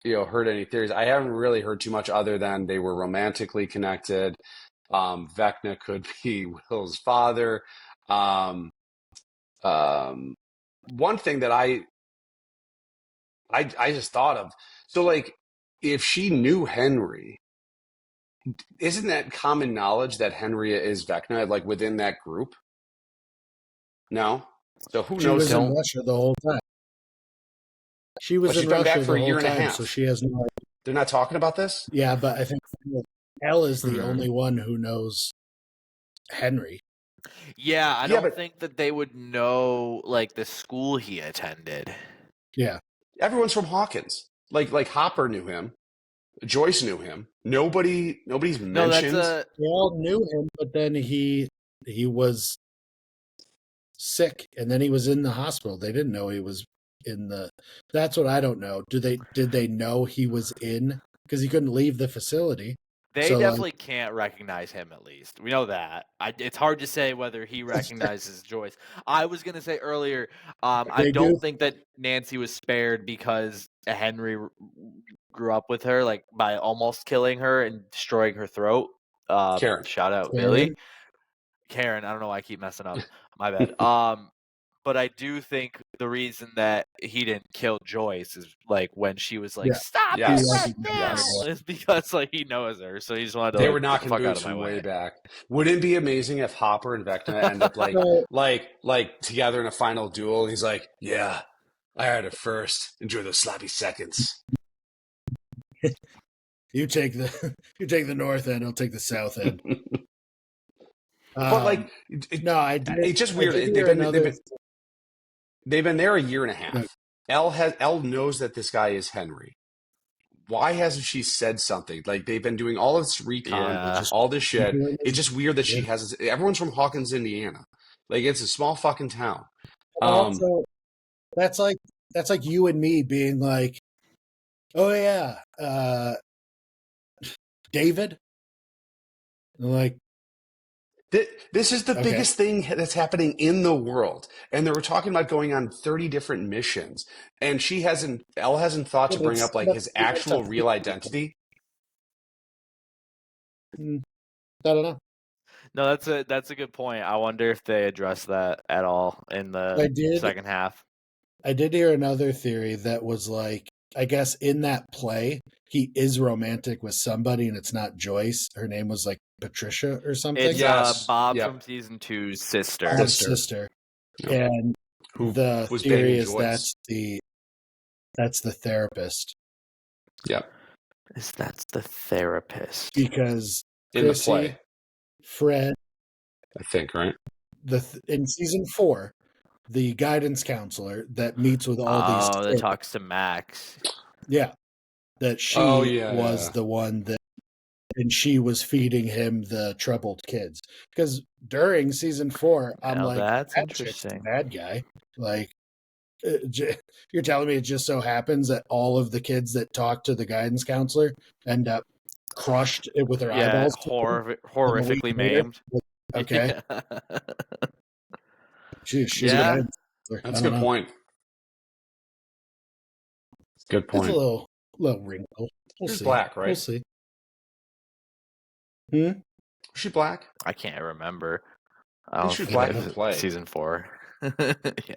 heard any theories. I haven't really heard too much other than they were romantically connected. Vecna could be Will's father. One thing that I just thought of. So like, if she knew Henry, isn't that common knowledge that Henry is Vecna, like within that group? No. So who She knows? was in Russia the whole time. She was in Russia for a year and a half, so she has no idea. They're not talking about this? Yeah, but I think Elle is the only one who knows Henry. Yeah, I don't think that they would know like the school he attended. Yeah. Everyone's from Hawkins. Like Hopper knew him. Joyce knew him. Nobody's mentioned. They all knew him, but then he was sick, and then he was in the hospital. They didn't know he was in the. That's what I don't know. Did they know he was in because he couldn't leave the facility? They definitely can't recognize him. At least we know that. It's hard to say whether he recognizes Joyce. I was gonna say earlier. I don't think that Nancy was spared because Henry grew up with her, like by almost killing her and destroying her throat. Karen. Shout out Billy. Karen. I don't know why I keep messing up. My bad. But I do think the reason that he didn't kill Joyce is like when she was like, "Stop it now!" It's because like he knows her, so he just wanted to. They were knocking boots from way back. Wouldn't it be amazing if Hopper and Vecna end up like together in a final duel? And he's like, "Yeah, I had it first. Enjoy those sloppy seconds." You take the north end. I'll take the south end. But like, it's just weird. They've been there a year and a half. Elle knows that this guy is Henry. Why hasn't she said something? Like they've been doing all this recon, all this shit. It's just weird that she hasn't. Everyone's from Hawkins, Indiana. Like it's a small fucking town. Also, that's like you and me being like, "Oh yeah, David." And like, This is the Okay. biggest thing that's happening in the world. And they were talking about going on 30 different missions. And Elle hasn't thought to bring up like his actual real identity. I don't know. No, that's a good point. I wonder if they address that at all in the second half. I did hear another theory that was like, I guess in that play, he is romantic with somebody and it's not Joyce. Her name was like Patricia or something. It's Bob from season 2's sister. Bob's sister. Yep. And the theory is Joyce. That's the therapist. Yep. That's the therapist. Because in the play, Fred, I think, right? In season 4, the guidance counselor that meets with all these. Oh, that talks to Max. Yeah, that she was the one that, and she was feeding him the troubled kids. Because during season 4, I'm like, that's interesting. Bad guy. Like, you're telling me it just so happens that all of the kids that talk to the guidance counselor end up crushed with their eyeballs, horrifically maimed. Okay. She's that's a good point. Good point. That's a little wrinkle. She's black, right? We'll see. Was she black? I can't remember. I think she was black in the play. Season 4. Yeah.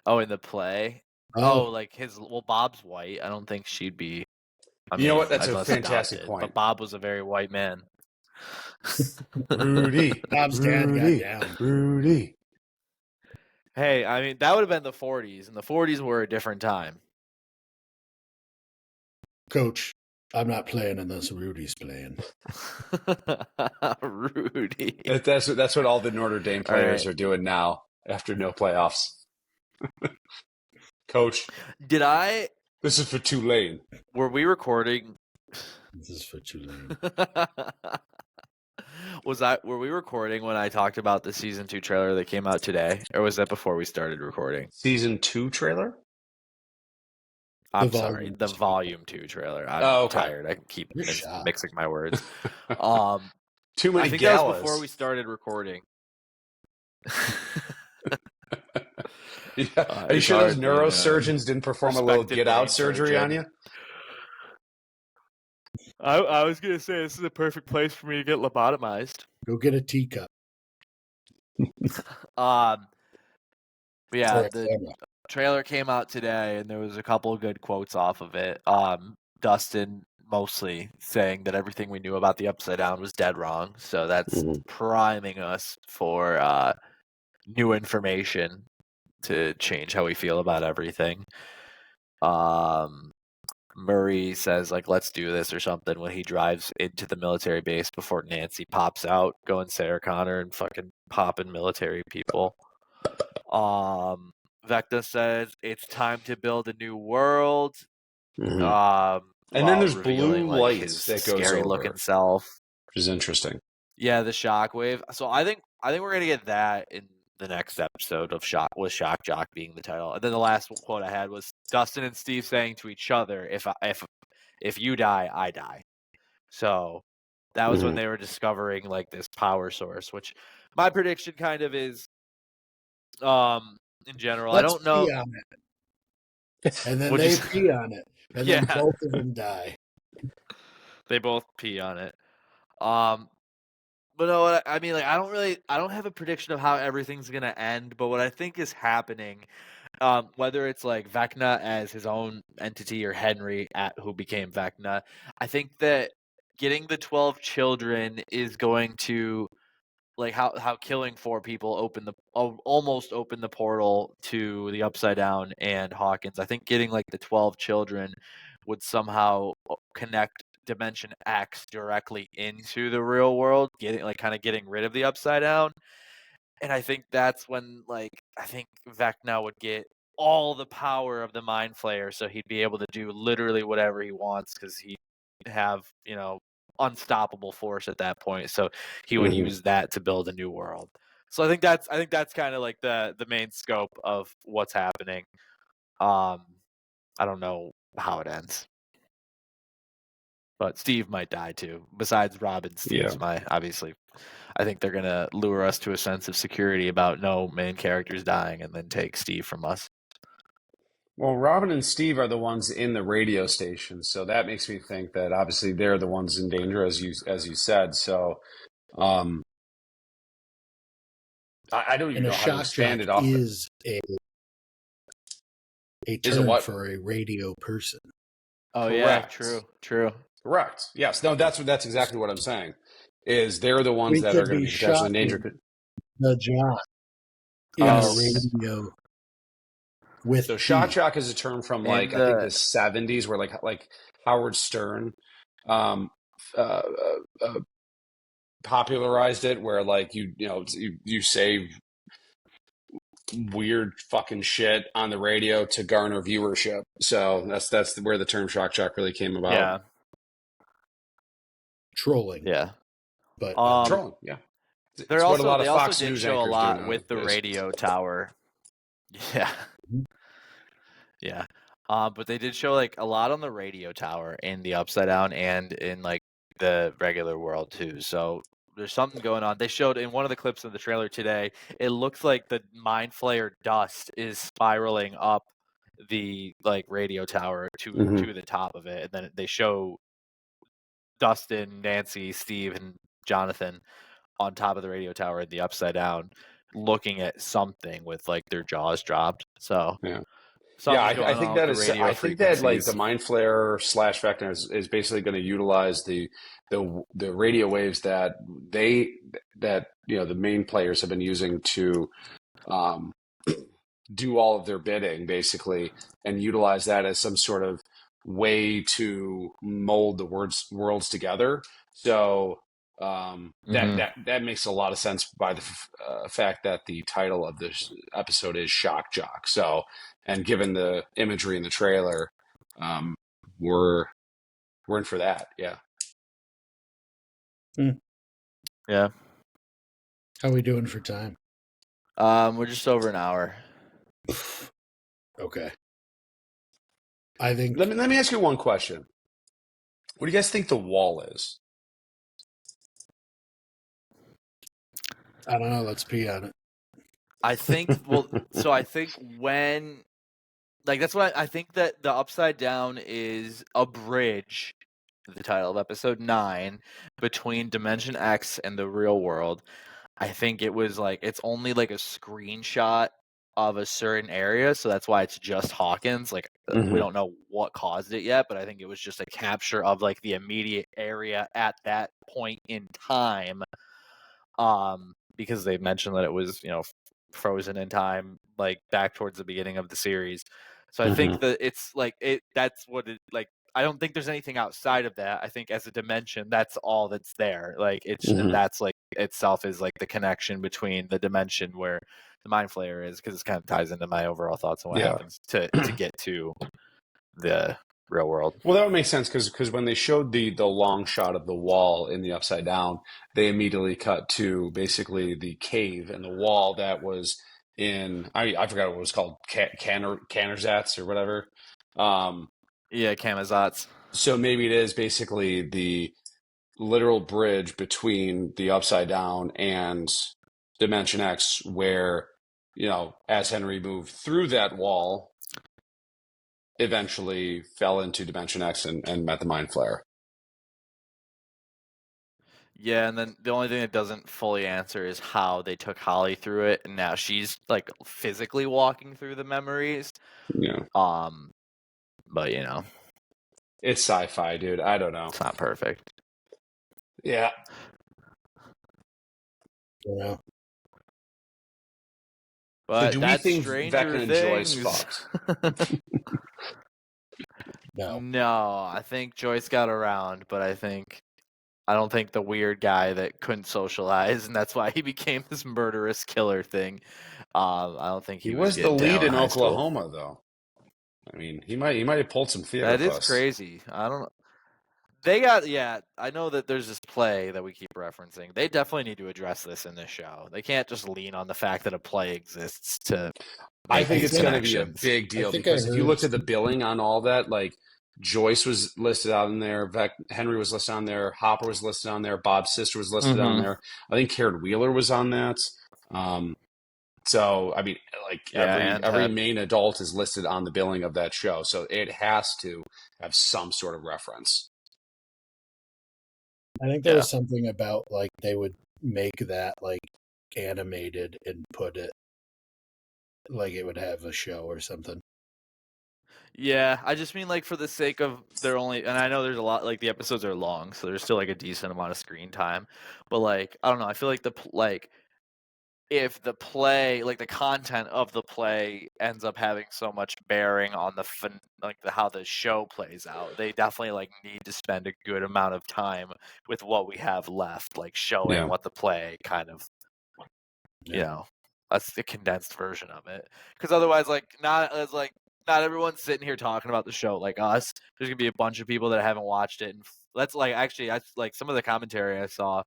Oh, in the play? Oh, like Bob's white. I don't think she'd be. You know what? That's a fantastic point. But Bob was a very white man. Rudy. Bob's dad got down. Rudy. Hey, I mean, that would have been the 40s, and the 40s were a different time. Coach, I'm not playing unless Rudy's playing. Rudy. That's what all the Notre Dame players are doing now after no playoffs. Coach. This is for Tulane. Were we recording? This is for Tulane. Were we recording when I talked about the season 2 trailer that came out today, or was that before we started recording? Season 2 trailer? I'm sorry, the volume 2 trailer. I'm tired. I keep mixing my words. Too many I think galas. That was before we started recording. Are you sure those neurosurgeons didn't perform a little get-out surgery on you? I was going to say, this is a perfect place for me to get lobotomized. Go get a teacup. Yeah, the trailer came out today, and there was a couple of good quotes off of it. Dustin mostly saying that everything we knew about the Upside Down was dead wrong. So that's priming us for new information to change how we feel about everything. Murray says, like, let's do this or something when he drives into the military base before Nancy pops out, going Sarah Connor and fucking popping military people. Vecna says it's time to build a new world. And then there's blue lights that goes scary over, looking self, which is interesting. Yeah, the shockwave. So I think we're gonna get that in the next episode of Shock Jock being the title. And then the last quote I had was Dustin and Steve saying to each other, "If you die, I die." So that was when they were discovering like this power source, which my prediction kind of is. In general, I don't know. Pee on it. And then they pee on it, and then both of them die. They both pee on it. But no, I mean, like, I don't have a prediction of how everything's gonna end. But what I think is happening, whether it's like Vecna as his own entity or Henry who became Vecna, I think that getting the 12 children is going to, like, how killing 4 people almost opened the portal to the Upside Down and Hawkins. I think getting like the 12 children would somehow connect Dimension X directly into the real world, getting rid of the Upside Down. And I think that's when, like, I think Vecna would get all the power of the Mind Flayer, so he'd be able to do literally whatever he wants because he'd have, unstoppable force at that point. So he would use that to build a new world. So I think that's kind of like the main scope of what's happening. I don't know how it ends. But Steve might die too. Besides Robin, Steve's my obviously I think they're gonna lure us to a sense of security about no main characters dying, and then take Steve from us. Well, Robin and Steve are the ones in the radio station, so that makes me think that obviously they're the ones in danger, as you said. So, I don't even And know a how to shock expand it jock off. is a Is it term what? for a radio person. Oh yeah, Correct. true. Correct. Yes. No, that's exactly what I'm saying. Is they're the ones We that are could going to be be potentially in danger. shocking the jock in Oh. a radio with So shock Steve. jock is a term from In like I think the 70s, where like Howard Stern popularized it, where like you say weird fucking shit on the radio to garner viewership. So that's where the term shock jock really came about. Yeah, Trolling. yeah. But Trolling. Yeah. It's They what a lot of also Fox did News show a anchors lot do with the nowadays. radio tower. Yeah. Yeah. But they did show like a lot on the radio tower in the Upside Down and in like the regular world too. So there's something going on. They showed in one of the clips of the trailer today, it looks like the Mind Flayer dust is spiraling up the like radio tower to the top of it. And then they show Dustin, Nancy, Steve, and Jonathan on top of the radio tower in the Upside Down looking at something with like their jaws dropped. So yeah. I think that is. I think that like the Mind Flayer / Vecna is basically going to utilize the radio waves that the main players have been using to do all of their bidding, basically, and utilize that as some sort of way to mold the worlds together. So that makes a lot of sense by the fact that the title of this episode is Shock Jock. So, and given the imagery in the trailer, we're in for that. Yeah. Yeah. How are we doing for time? We're just over an hour. Okay. I think. Let me ask you one question. What do you guys think the wall is? I don't know. Let's pee on it. I think. So I think when, like, that's what I think that the Upside Down is a bridge. The title of episode 9 between Dimension X and the real world. I think it was like it's only like a screenshot of a certain area, so that's why it's just Hawkins. Like we don't know what caused it yet, but I think it was just a capture of like the immediate area at that point in time. Because they mentioned that it was, frozen in time, like back towards the beginning of the series. So I think that it's like that's what it like. I don't think there's anything outside of that. I think as a dimension, that's all that's there. Like and that's like itself is like the connection between the dimension where the Mind Flayer is, because it kind of ties into my overall thoughts on what happens to get to the real world. Well, that would make sense because when they showed the long shot of the wall in the Upside Down, they immediately cut to basically the cave and the wall that was in I forgot what it was called, Cannerzats or whatever. Yeah, Camazotz. So maybe it is basically the literal bridge between the Upside Down and Dimension X, where, as Henry moved through that wall, eventually fell into Dimension X and met the Mind Flayer. Yeah, and then the only thing that doesn't fully answer is how they took Holly through it, and now she's like physically walking through the memories. Yeah. But it's sci-fi, dude. I don't know. It's not perfect. Yeah. Yeah. But so do we think Vecna and Joyce fucked? No, I think Joyce got around, but I don't think the weird guy that couldn't socialize, and that's why he became this murderous killer thing. I don't think he was the lead in Oklahoma, though. I mean, he might have pulled some theater. That is crazy. I don't know. They got I know that there's this play that we keep referencing. They definitely need to address this in this show. They can't just lean on the fact that a play exists to. I think it's going to be a big deal, because if you looked at the billing on all that, like Joyce was listed on there. Henry was listed on there. Hopper was listed on there. Bob's sister was listed on there. I think Karen Wheeler was on that. So I mean, like every main adult is listed on the billing of that show, so it has to have some sort of reference. I think there was something about like they would make that like animated and put it like it would have a show or something. Yeah, I just mean like for the sake of they're only, and I know there's a lot, like the episodes are long, so there's still like a decent amount of screen time. But like I don't know, I feel like if the play, like the content of the play, ends up having so much bearing on how the show plays out, they definitely like need to spend a good amount of time with what we have left, like showing what the play kind of, you know, that's the condensed version of it. Because otherwise, not everyone's sitting here talking about the show like us. There's gonna be a bunch of people that haven't watched it, and that's like actually, I like some of the commentary I saw.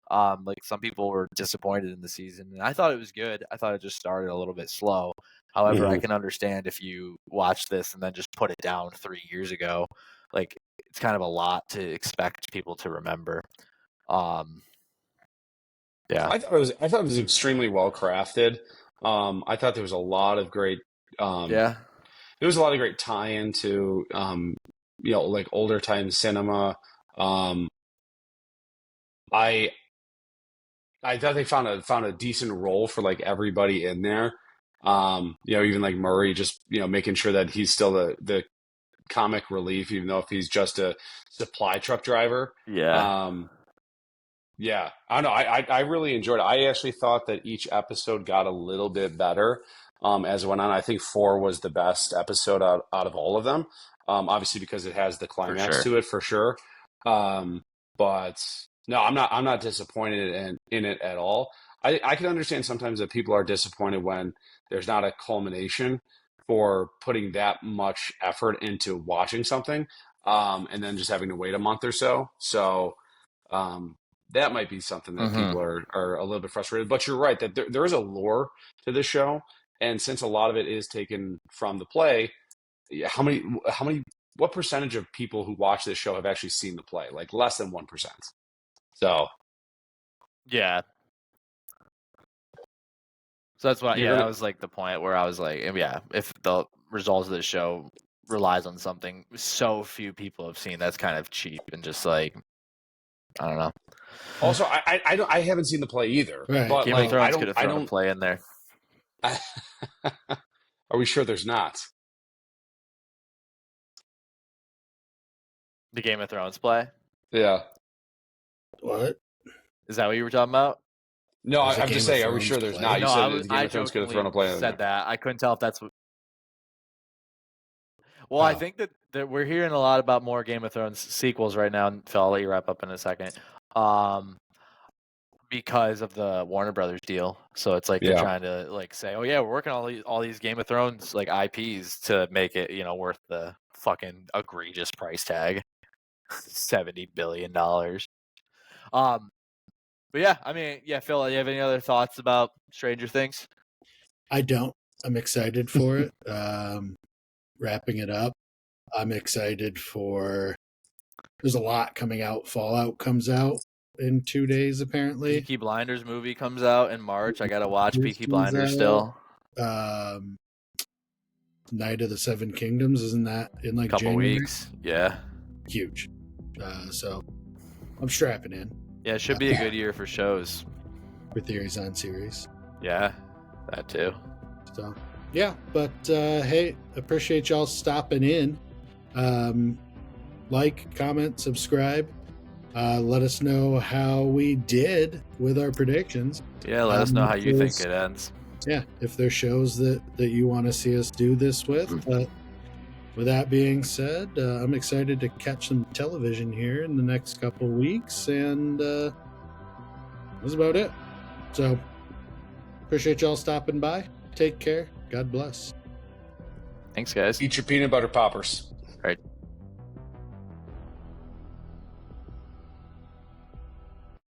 Like some people were disappointed in the season, and I thought it was good. I thought it just started a little bit slow. However, I can understand if you watch this and then just put it down 3 years ago. Like it's kind of a lot to expect people to remember. Yeah, I thought it was extremely well crafted. I thought there was a lot of great. There was a lot of great tie-in to like older time cinema. I thought they found a decent role for like everybody in there. Even like Murray, just making sure that he's still the comic relief, even though if he's just a supply truck driver. I don't know. I really enjoyed it. I actually thought that each episode got a little bit better as it went on. I think 4 was the best episode out of all of them. Obviously because it has the climax to it for sure. But no, I'm not disappointed in it at all. I can understand sometimes that people are disappointed when there's not a culmination for putting that much effort into watching something, and then just having to wait a month or so. So that might be something that people are a little bit frustrated. But you're right that there is a lore to this show, and since a lot of it is taken from the play, what percentage of people who watch this show have actually seen the play? Like less than 1%. So, yeah. So that's why, that was like the point where I was like, if the results of the show relies on something so few people have seen, that's kind of cheap and just like, I don't know. Also, I haven't seen the play either. Right. But Game of Thrones could have thrown a play in there. Are we sure there's not? The Game of Thrones play? Yeah. What? Is that what you were talking about? No, I'm just saying, are we sure there's not? You said the Game of Thrones could have thrown a play in there. Said that. I couldn't tell if that's what... Well, I think that we're hearing a lot about more Game of Thrones sequels right now, and Phil, I'll let you wrap up in a second. Because of the Warner Brothers deal. So it's like they're trying to like say, oh yeah, we're working on all these Game of Thrones like IPs to make it, worth the fucking egregious price tag. $70 billion. But yeah, I mean, Phil, do you have any other thoughts about Stranger Things? I don't. I'm excited for it. Wrapping it up. I'm excited for... There's a lot coming out. Fallout comes out in 2 days, apparently. Peaky Blinders movie comes out in March. I gotta watch Peaky Blinders still. Night of the Seven Kingdoms, isn't that in like a couple January? Weeks? Yeah. Huge. So I'm strapping in. Yeah, it should be a good year for shows. For Theories on Series. Yeah, that too. So, yeah, but hey, appreciate y'all stopping in. Like, comment, subscribe. Let us know how we did with our predictions. Yeah, let us know how you think it ends. Yeah, if there's shows that you want to see us do this with. But with that being said, I'm excited to catch some television here in the next couple weeks, and that's about it. So, appreciate y'all stopping by. Take care. God bless. Thanks, guys. Eat your peanut butter poppers.